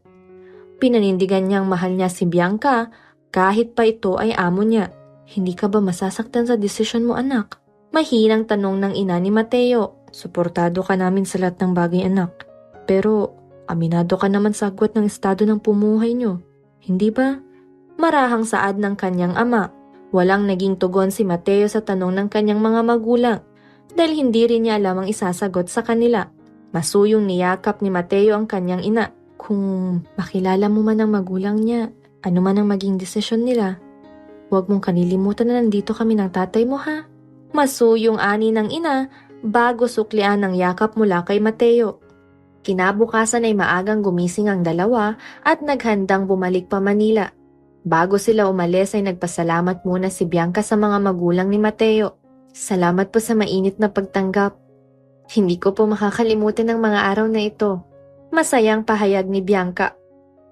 Pinanindigan niyang mahal niya si Bianca kahit pa ito ay amo niya. Hindi ka ba masasaktan sa desisyon mo, anak? Mahinang tanong ng ina ni Mateo. Suportado ka namin sa lahat ng bagay, anak. Pero aminado ka naman sa agwat ng estado ng pumuhay niyo. Hindi ba? Marahang saad ng kanyang ama. Walang naging tugon si Mateo sa tanong ng kanyang mga magulang dahil hindi rin niya alam ang isasagot sa kanila. Masuyong niyakap ni Mateo ang kanyang ina. Kung makilala mo man ang magulang niya, ano man ang maging desisyon nila, huwag mong kanilimutan na nandito kami ng tatay mo, ha? Masuyong ani ng ina bago suklian ng yakap mula kay Mateo. Kinabukasan ay maagang gumising ang dalawa at naghandang bumalik pa Manila. Bago sila umalis ay nagpasalamat muna si Bianca sa mga magulang ni Mateo. Salamat po sa mainit na pagtanggap. Hindi ko po makakalimutan ang mga araw na ito. Masayang pahayag ni Bianca.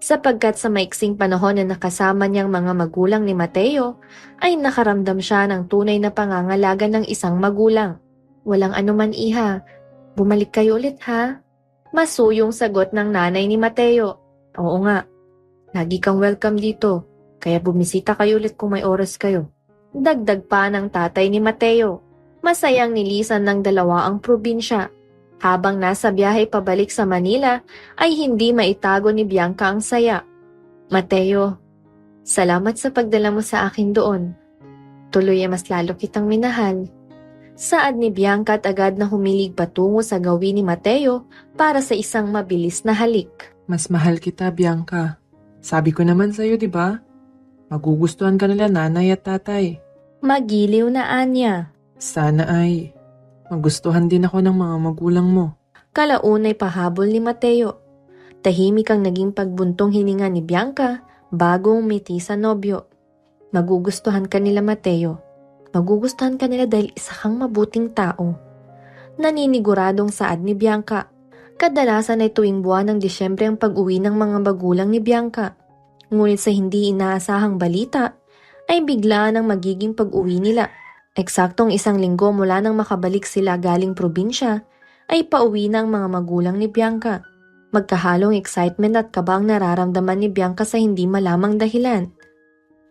Sapagkat sa maiksing panahon na nakasama niyang mga magulang ni Mateo, ay nakaramdam siya ng tunay na pangangalaga ng isang magulang. Walang anuman, iha. Bumalik kayo ulit, ha? Masuyong sagot ng nanay ni Mateo. Oo nga. Lagi kang welcome dito. Kaya bumisita kayo ulit kung may oras kayo. Dagdag pa ng tatay ni Mateo. Masayang nilisan ng dalawa ang probinsya. Habang nasa biyahe pabalik sa Manila, ay hindi maitago ni Bianca ang saya. Mateo, salamat sa pagdala mo sa akin doon. Tuloy ay mas lalo kitang minahal. Saad ni Bianca at agad na humilig patungo sa gawin ni Mateo para sa isang mabilis na halik. Mas mahal kita, Bianca. Sabi ko naman sa'yo, di ba? Magugustuhan ka nila nanay at tatay. Magiliw na anya. Sana ay magustuhan din ako ng mga magulang mo. Kalaunay pahabol ni Mateo. Tahimik ang naging pagbuntong hininga ni Bianca bago umiti sa nobyo. Magugustuhan ka nila, Mateo. Magugustuhan ka nila dahil isa kang mabuting tao. Naniniguradong saad ni Bianca. Kadalasan ay tuwing buwan ng Disyembre ang pag-uwi ng mga magulang ni Bianca. Ngunit sa hindi inaasahang balita, ay bigla nang magiging pag-uwi nila. Eksaktong 1 linggo mula nang makabalik sila galing probinsya, ay pauwi ng mga magulang ni Bianca. Magkahalong excitement at kaba ang nararamdaman ni Bianca sa hindi malamang dahilan.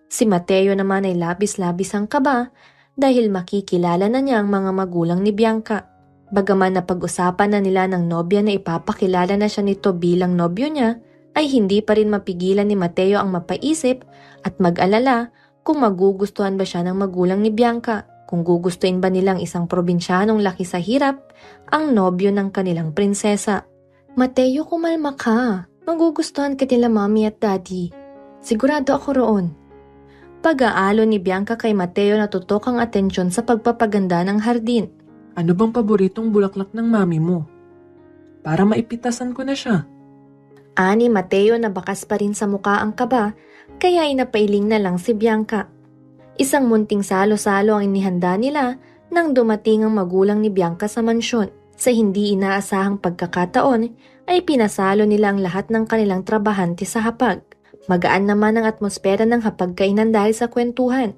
Si Mateo naman ay labis-labis ang kaba dahil makikilala na niya ang mga magulang ni Bianca. Bagaman napag-usapan na nila ng nobya na ipapakilala na siya nito bilang nobyo niya, ay hindi pa rin mapigilan ni Mateo ang mapaisip at mag-alala kung magugustuhan ba siya ng magulang ni Bianca, kung gugustuhin ba nilang isang probinsyanong laki sa hirap ang nobyo ng kanilang prinsesa. Mateo, kumalma ka. Magugustuhan ka nila mommy at daddy. Sigurado ako roon. Pag-aalo ni Bianca kay Mateo na tutok ang atensyon sa pagpapaganda ng hardin. Ano bang paboritong bulaklak ng mami mo? Para maipitasan ko na siya. Ani Mateo na bakas pa rin sa muka ang kaba, kaya inapailing na lang si Bianca. Isang munting salo-salo ang inihanda nila nang dumating ang magulang ni Bianca sa mansyon. Sa hindi inaasahang pagkakataon ay pinasalo nila ang lahat ng kanilang trabahante sa hapag. Magaan naman ang atmosfera ng hapagkainan dahil sa kwentuhan.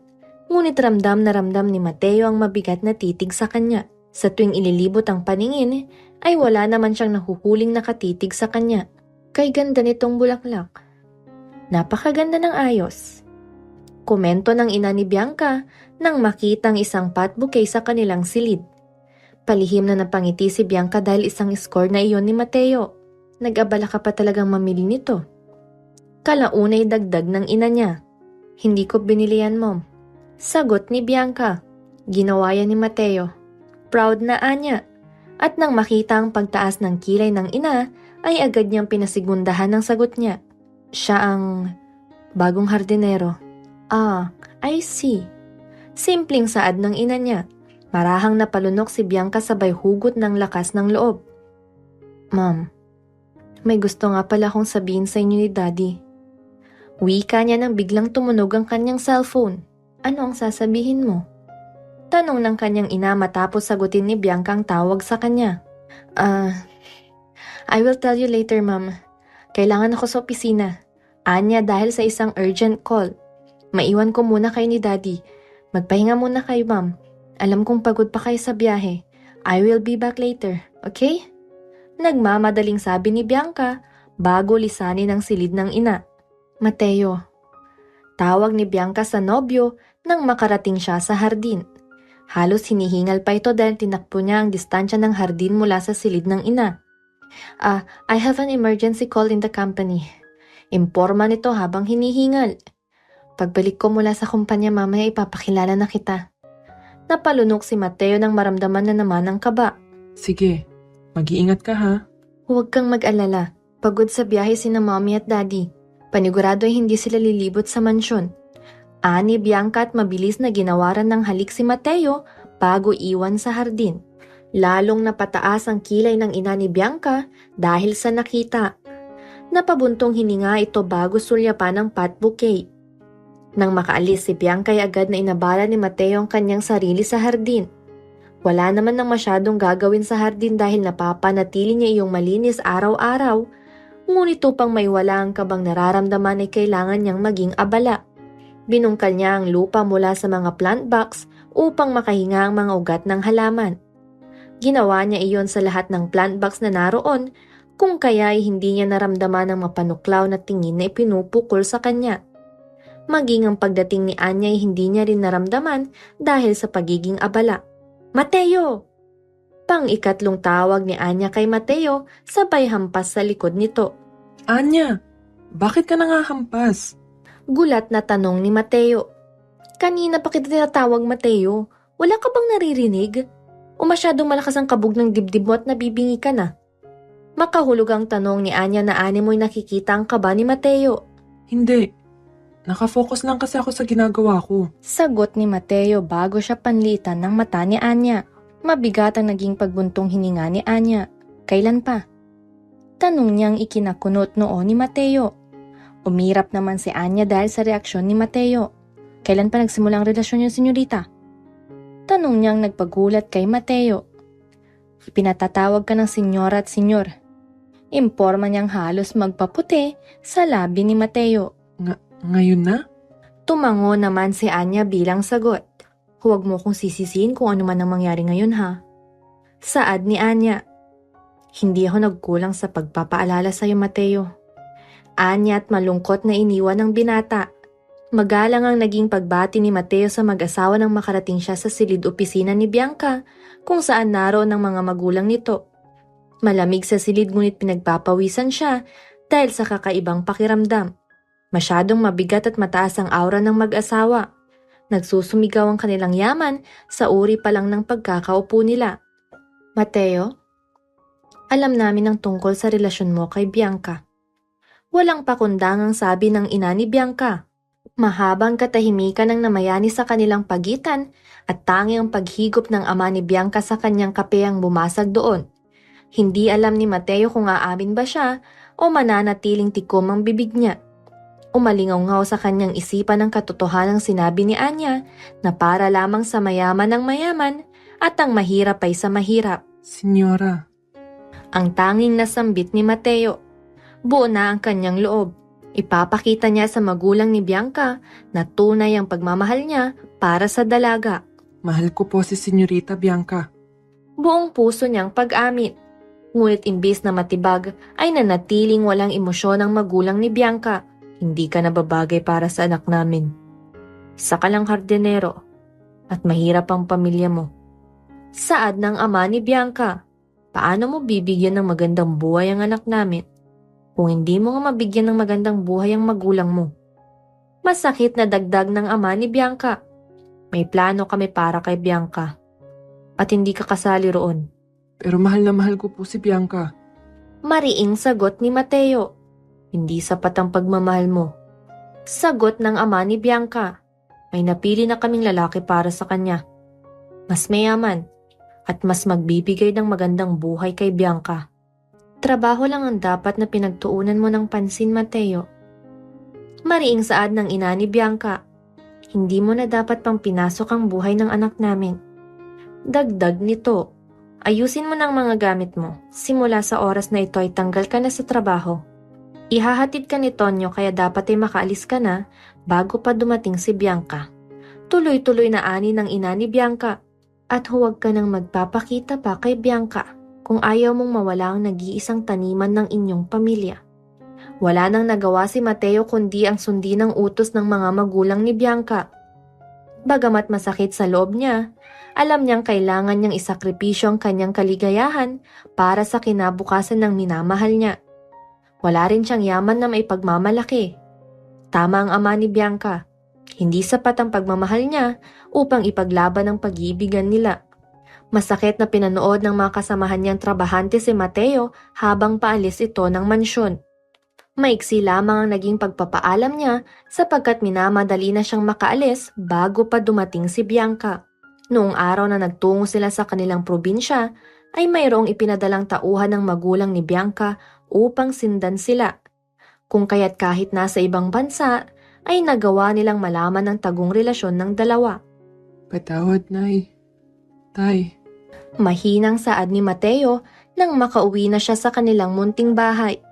Ngunit ramdam na ramdam ni Mateo ang mabigat na titig sa kanya. Sa tuwing ililibot ang paningin ay wala naman siyang nahuhuling nakatitig sa kanya. Kay ganda nitong bulaklak. Napakaganda ng ayos. Komento ng ina ni Bianca nang makitang isang pot bouquet sa kanilang silid. Palihim na napangiti si Bianca dahil isang score na iyon ni Mateo. Nag-abala ka pa talagang mamili nito. Kalaunay dagdag ng ina niya. Hindi ko binili yan, Mom. Sagot ni Bianca. Ginawa yan ni Mateo. Proud na anya. At nang makita ang pagtaas ng kilay ng ina, ay agad niyang pinasigundahan ang sagot niya. Siya ang bagong hardinero. Ah, I see. Simpleng saad ng ina niya. Marahang napalunok si Bianca sabay hugot ng lakas ng loob. Mom, may gusto nga pala akong sabihin sa inyo ni Daddy. Wika niya nang biglang tumunog ang kanyang cellphone. Ano ang sasabihin mo? Tanong ng kanyang ina matapos sagutin ni Bianca ang tawag sa kanya. I will tell you later, Mom. Kailangan ako sa opisina. Anya dahil sa isang urgent call. Maiwan ko muna kayo ni Daddy. Magpahinga muna kayo, Mom. Alam kong pagod pa kayo sa biyahe. I will be back later, okay? Nagmamadaling sabi ni Bianca bago lisanin ang silid ng ina. Mateo. Tawag ni Bianca sa nobyo nang makarating siya sa hardin. Halos hinihingal pa ito dahil tinakbo niya ang distansya ng hardin mula sa silid ng ina. I have an emergency call in the company. Imporma nito habang hinihingal. Pagbalik ko mula sa kumpanya mamaya ipapakilala na kita. Napalunok si Mateo nang maramdaman na naman ang kaba. Sige, mag-iingat ka ha. Huwag kang mag-alala. Pagod sa biyahe sina Mommy at Daddy. Panigurado ay hindi sila lilibot sa mansyon. Ani Bianca at mabilis na ginawaran ng halik si Mateo bago iwan sa hardin. Lalong napataas ang kilay ng ina ni Bianca dahil sa nakita. Napabuntong hininga ito bago sulyapan ang pot bouquet. Nang makaalis si Bianca ay agad na inabala ni Mateo ang kanyang sarili sa hardin. Wala naman nang masyadong gagawin sa hardin dahil napapanatili niya iyong malinis araw-araw, ngunit upang may wala ang kabang nararamdaman ay kailangan niyang maging abala. Binungkal niya ang lupa mula sa mga plant box upang makahinga ang mga ugat ng halaman. Ginawa niya iyon sa lahat ng plant box na naroon, kung kaya ay hindi niya naramdaman ang mapanuklaw na tingin na ipinupukol sa kanya. Maging ang pagdating ni Anya ay hindi niya rin naramdaman dahil sa pagiging abala. Mateo! Pang-ikatlong tawag ni Anya kay Mateo sabay hampas sa likod nito. Anya, bakit ka nangahampas? Gulat na tanong ni Mateo. Kanina pa kita tinatawag, Mateo. Wala ka bang naririnig? O masyadong malakas ang kabog ng dibdib mo at nabibingi ka na? Makahulog ang tanong ni Anya na animoy nakikita ang kaba ni Mateo. Hindi. Nakafocus lang kasi ako sa ginagawa ko. Sagot ni Mateo bago siya panlitan ng mata ni Anya. Mabigat ang naging pagbuntong hininga ni Anya. Kailan pa? Tanong niyang ikinakunot noon ni Mateo. Umirap naman si Anya dahil sa reaksyon ni Mateo. Kailan pa nagsimula ang relasyon niyo, senyorita? Tanong niyang nagpagulat kay Mateo. Pinatatawag ka ng senyora at senyor. Imporma niyang halos magpaputi sa labi ni Mateo. Ngayon na? Tumango naman si Anya bilang sagot. Huwag mo kong sisisihin kung ano man ang mangyari ngayon ha. Saad ni Anya. Hindi ako nagkulang sa pagpapaalala sa iyo, Mateo. Anya at malungkot na iniwan ng binata. Magalang ang naging pagbati ni Mateo sa mag-asawa nang makarating siya sa silid opisina ni Bianca kung saan naroon ang mga magulang nito. Malamig sa silid ngunit pinagpapawisan siya dahil sa kakaibang pakiramdam. Masyadong mabigat at mataas ang aura ng mag-asawa. Nagsusumigaw ang kanilang yaman sa uri pa lang ng pagkakaupo nila. Mateo, alam namin ang tungkol sa relasyon mo kay Bianca. Walang pakundangang sabi ng ina ni Bianca. Mahabang katahimikan ang namayani sa kanilang pagitan at tanging ang paghigop ng ama ni Bianca sa kanyang kape ang bumasag doon. Hindi alam ni Mateo kung aamin ba siya o mananatiling tikom ang bibig niya. Umalingaw sa kanyang isipan ang katotohanang sinabi ni Anya na para lamang sa mayaman ang mayaman at ang mahirap ay sa mahirap. Senyora, Ang tanging nasambit ni Mateo. Buo na ang kanyang loob. Ipapakita niya sa magulang ni Bianca na tunay ang pagmamahal niya para sa dalaga. mahal ko po si Senyorita Bianca. Buong puso niyang pag-amit. Ngunit imbis na matibag ay nanatiling walang emosyon ang magulang ni Bianca. Hindi ka nababagay para sa anak namin. Isa ka lang hardinero at mahirap ang pamilya mo. Saad ng ama ni Bianca, paano mo bibigyan ng magandang buhay ang anak namin kung hindi mo nga mabigyan ng magandang buhay ang magulang mo? Masakit na dagdag ng ama ni Bianca. May plano kami para kay Bianca at hindi ka kasali roon. Pero mahal na mahal ko po si Bianca. Mariing sagot ni Mateo. Hindi sapat ang pagmamahal mo. Sagot ng ama ni Bianca. May napili na kaming lalaki para sa kanya. Mas mayaman at mas magbibigay ng magandang buhay kay Bianca. Trabaho lang ang dapat na pinagtuunan mo ng pansin, Mateo. Mariing saad ng ina ni Bianca. Hindi mo na dapat pang pinasok ang buhay ng anak namin. Dagdag nito, ayusin mo ng mga gamit mo. Simula sa oras na ito ay tanggal ka na sa trabaho. Ihahatid ka ni Tonyo kaya dapat ay makaalis ka na bago pa dumating si Bianca. Tuloy-tuloy na ani ng ina ni Bianca. At huwag ka nang magpapakita pa kay Bianca kung ayaw mong mawala ang nag-iisang taniman ng inyong pamilya. Wala nang nagawa si Mateo kundi ang sundin ang utos ng mga magulang ni Bianca. Bagamat masakit sa loob niya, alam niyang kailangan niyang isakripisyo ang kanyang kaligayahan para sa kinabukasan ng minamahal niya. Wala rin siyang yaman na may pagmamalaki. Tama ang ama ni Bianca. Hindi sapat ang pagmamahal niya upang ipaglaban ang pag-iibigan nila. Masakit na pinanood ng mga kasamahan niyang trabahante si Mateo habang paalis ito ng mansyon. Maiksi lamang ang naging pagpapaalam niya sapagkat minamadali na siyang makaalis bago pa dumating si Bianca. Noong araw na nagtungo sila sa kanilang probinsya, ay mayroong ipinadalang tauhan ng magulang ni Bianca upang sindan sila. Kung kaya't kahit nasa ibang bansa, ay nagawa nilang malaman ang tagong relasyon ng dalawa. Patawad, Nay. Tay. Mahinang saad ni Mateo nang makauwi na siya sa kanilang munting bahay.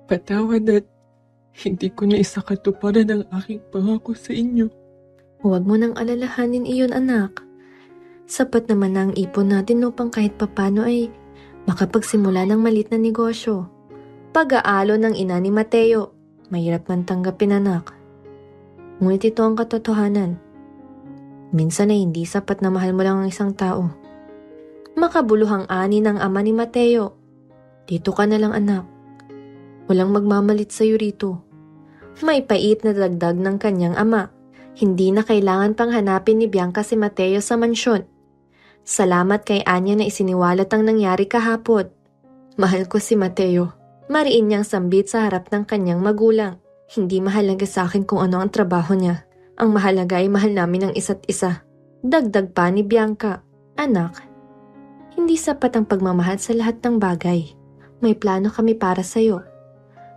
Patawad at hindi ko na isakatuparan ang aking pangako sa inyo. Huwag mo nang alalahanin iyon, anak. Sapat naman na ang ipon natin upang kahit papano ay makapagsimula ng malit na negosyo. Pag-aalo ng ina ni Mateo. Mahirap man tanggapin, anak. Ngunit ito ang katotohanan. Minsan ay hindi sapat na mahal mo lang ang isang tao. Makabuluhang ani ng ama ni Mateo. Dito ka na lang, anak. Walang magmamalit sa'yo rito. May pait na dagdag ng kanyang ama. Hindi na kailangan pang hanapin ni Bianca si Mateo sa mansyon. Salamat kay Anya na isiniwalat ang nangyari kahapon. Mahal ko si Mateo. Mariin niyang sambit sa harap ng kanyang magulang. Hindi mahalaga sa akin kung ano ang trabaho niya. Ang mahalaga ay mahal namin ang isa't isa. Dagdag pa ni Bianca. Anak, hindi sapat ang pagmamahal sa lahat ng bagay. May plano kami para sa'yo.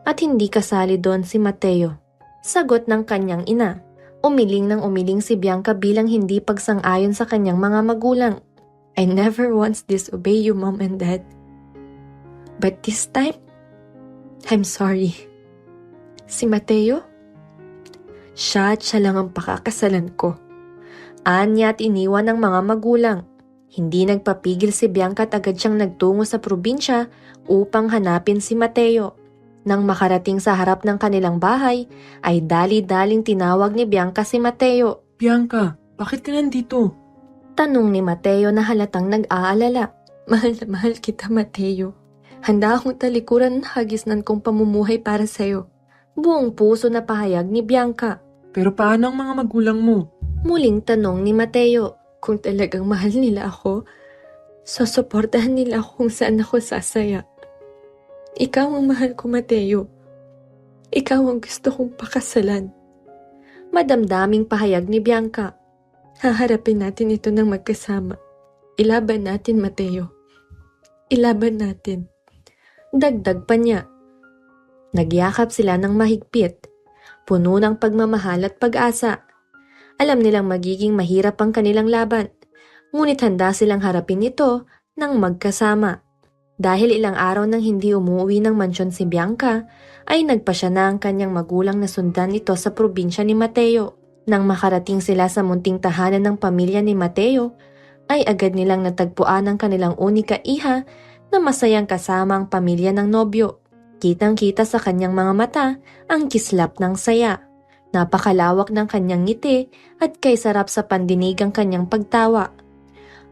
At hindi kasali doon si Mateo. Sagot ng kanyang ina. Umiling ng umiling si Bianca bilang hindi pagsang-ayon sa kanyang mga magulang. I never once disobey you, Mom and Dad. But this time, I'm sorry. Si Mateo? Siya at siya lang ang pakakasalan ko. Anya at iniwan ng mga magulang. Hindi nagpapigil si Bianca at agad siyang nagtungo sa probinsya upang hanapin si Mateo. Nang makarating sa harap ng kanilang bahay, ay dali-daling tinawag ni Bianca si Mateo. Bianca, bakit ka nandito? Tanong ni Mateo na halatang nag-aalala. Mahal na mahal kita, Mateo. Handa akong talikuran ng hagisnan kong pamumuhay para sa'yo. Buong puso na pahayag ni Bianca. Pero paano ang mga magulang mo? Muling tanong ni Mateo. Kung talagang mahal nila ako, susuportahan nila ako kung saan ako sasaya. Ikaw ang mahal ko, Mateo. Ikaw ang gusto kong pakasalan. Madamdaming pahayag ni Bianca. Haharapin natin ito ng magkasama. Ilaban natin, Mateo. Ilaban natin. Dagdag pa niya. Nagyakap sila ng mahigpit, puno ng pagmamahal at pag-asa. Alam nilang magiging mahirap ang kanilang laban, ngunit handa silang harapin ito ng magkasama. Dahil ilang araw nang hindi umuwi ng mansyon si Bianca, ay nagpasya na ang kanyang magulang na sundan ito sa probinsya ni Mateo. Nang makarating sila sa munting tahanan ng pamilya ni Mateo, ay agad nilang natagpuan ang kanilang unika iha na masayang kasama ang pamilya ng nobyo. Kitang-kita sa kanyang mga mata ang kislap ng saya. Napakalawak ng kanyang ngiti at kay sarap sa pandinig ang kanyang pagtawa.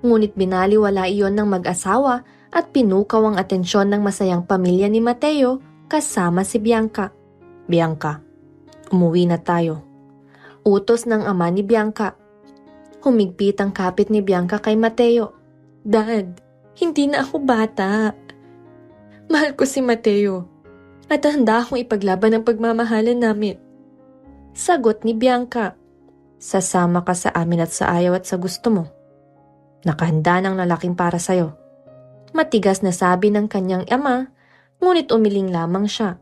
Ngunit binaliwala iyon ng mag-asawa at pinukaw ang atensyon ng masayang pamilya ni Mateo kasama si Bianca. Bianca, umuwi na tayo. Utos ng ama ni Bianca. Humigpit ang kapit ni Bianca kay Mateo. Dad, hindi na ako bata. Mahal ko si Mateo at handa akong ipaglaban ang pagmamahalan namin. Sagot ni Bianca. Sasama ka sa amin at sa ayaw at sa gusto mo. Nakahanda ng lalaking para sa'yo. Matigas na sabi ng kanyang ama, ngunit umiling lamang siya.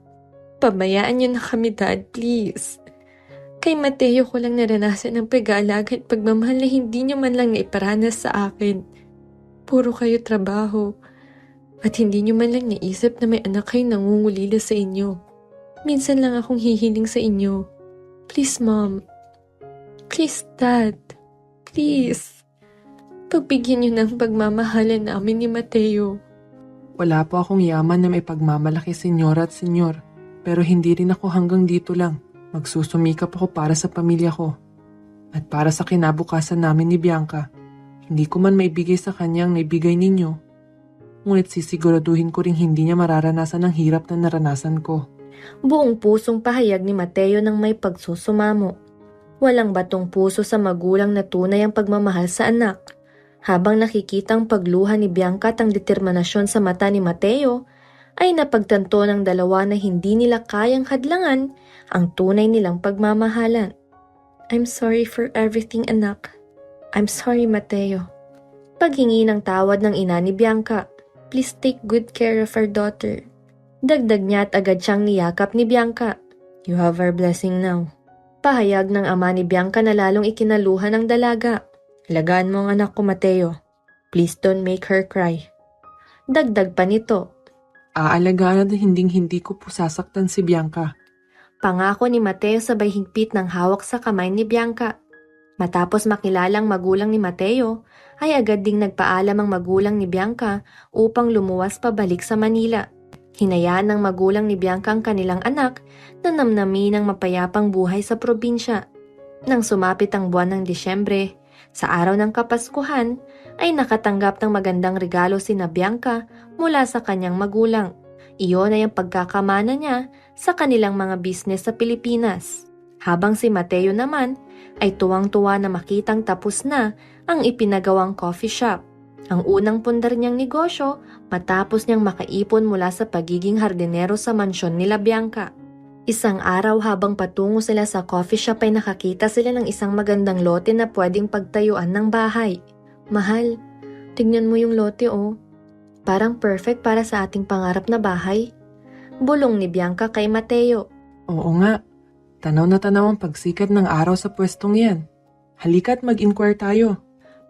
Pabayaan niyo na kami, Dad, please. Kay Mateo ko lang naranasan ang pag-aalaga at pagmamahal na hindi niyo man lang naiparanas sa akin. Puro kayo trabaho. At hindi niyo man lang naisip na may anak kayo nangungulila sa inyo. Minsan lang akong hihiling sa inyo. Please, Mom. Please, Dad. Please. Pagbigyan niyo ng pagmamahalan namin ni Mateo. Wala po akong yaman na may pagmamalaki, senyora at senyor. Pero hindi rin ako hanggang dito lang. Magsusumikap ako para sa pamilya ko. At para sa kinabukasan namin ni Bianca. Hindi ko man maibigay sa kanyang naibigay ninyo. Ngunit sisiguraduhin ko ring hindi niya mararanasan ang hirap na naranasan ko. Buong pusong pahayag ni Mateo ng may pagsusumamo. Walang batong puso sa magulang na tunay ang pagmamahal sa anak. Habang nakikitang pagluha ni Bianca at ang determinasyon sa mata ni Mateo, ay napagtanto ng dalawa na hindi nila kayang hadlangan ang tunay nilang pagmamahalan. I'm sorry for everything, anak. I'm sorry, Mateo. Paghingi ng tawad ng ina ni Bianca. Please take good care of our daughter. Dagdag niya at agad siyang niyakap ni Bianca. You have our blessing now. Pahayag ng ama ni Bianca na lalong ikinaluhan ng dalaga. Alagaan mo ang anak ko, Mateo. Please don't make her cry. Dagdag pa nito. Aalagaan at hinding-hindi ko po sasaktan si Bianca. Pangako ni Mateo sabay higpit ng hawak sa kamay ni Bianca. Matapos makilalang magulang ni Mateo, ay agad ding nagpaalam ang magulang ni Bianca upang lumuwas pabalik sa Manila. Hinayaan ng magulang ni Bianca ang kanilang anak na namnamin ng mapayapang buhay sa probinsya. Nang sumapit ang buwan ng Disyembre, sa araw ng Kapaskuhan, ay nakatanggap ng magandang regalo sina Bianca mula sa kanyang magulang. Iyon ay ang pagkakamana niya sa kanilang mga business sa Pilipinas. Habang si Mateo naman ay tuwang-tuwa na makitang tapos na ang ipinagawang coffee shop. Ang unang pundar niyang negosyo matapos niyang makaipon mula sa pagiging hardinero sa mansyon nila Bianca. Isang araw habang patungo sila sa coffee shop ay nakakita sila ng isang magandang lote na pwedeng pagtayuan ng bahay. Mahal, tignan mo yung lote oh. Parang perfect para sa ating pangarap na bahay. Bulong ni Bianca kay Mateo. Oo nga. Tanaw na tanaw ang pagsikat ng araw sa pwestong yan. Halika't mag-inquire tayo.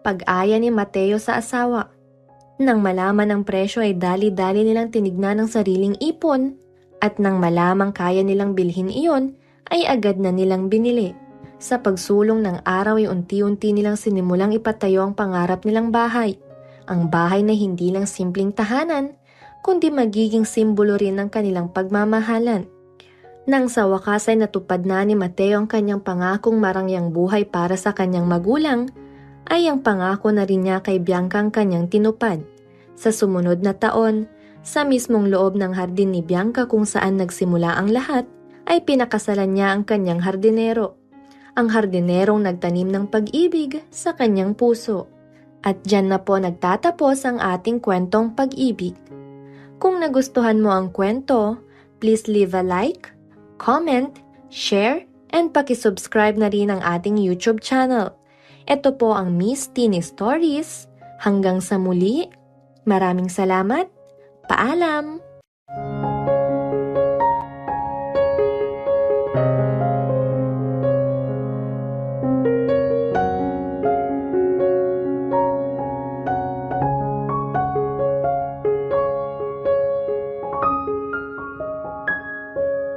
Pag-aya ni Mateo sa asawa. Nang malaman ang presyo ay dali-dali nilang tinignan ang sariling ipon at nang malamang kaya nilang bilhin iyon ay agad na nilang binili. Sa pagsulong ng araw ay unti-unti nilang sinimulang ipatayo ang pangarap nilang bahay. Ang bahay na hindi lang simpleng tahanan, kundi magiging simbolo rin ng kanilang pagmamahalan. Nang sa wakas ay natupad na ni Mateo ang kanyang pangakong marangyang buhay para sa kanyang magulang, ay ang pangako na rin niya kay Bianca ang kanyang tinupad. Sa sumunod na taon, sa mismong loob ng hardin ni Bianca kung saan nagsimula ang lahat, ay pinakasalan niya ang kanyang hardinero. Ang hardinerong nagtanim ng pag-ibig sa kanyang puso. At dyan na po nagtatapos ang ating kwentong pag-ibig. Kung nagustuhan mo ang kwento, please leave a like, comment, share, and pakisubscribe na rin ang ating YouTube channel. Ito po ang Miss Tini Stories. Hanggang sa muli, maraming salamat. Paalam!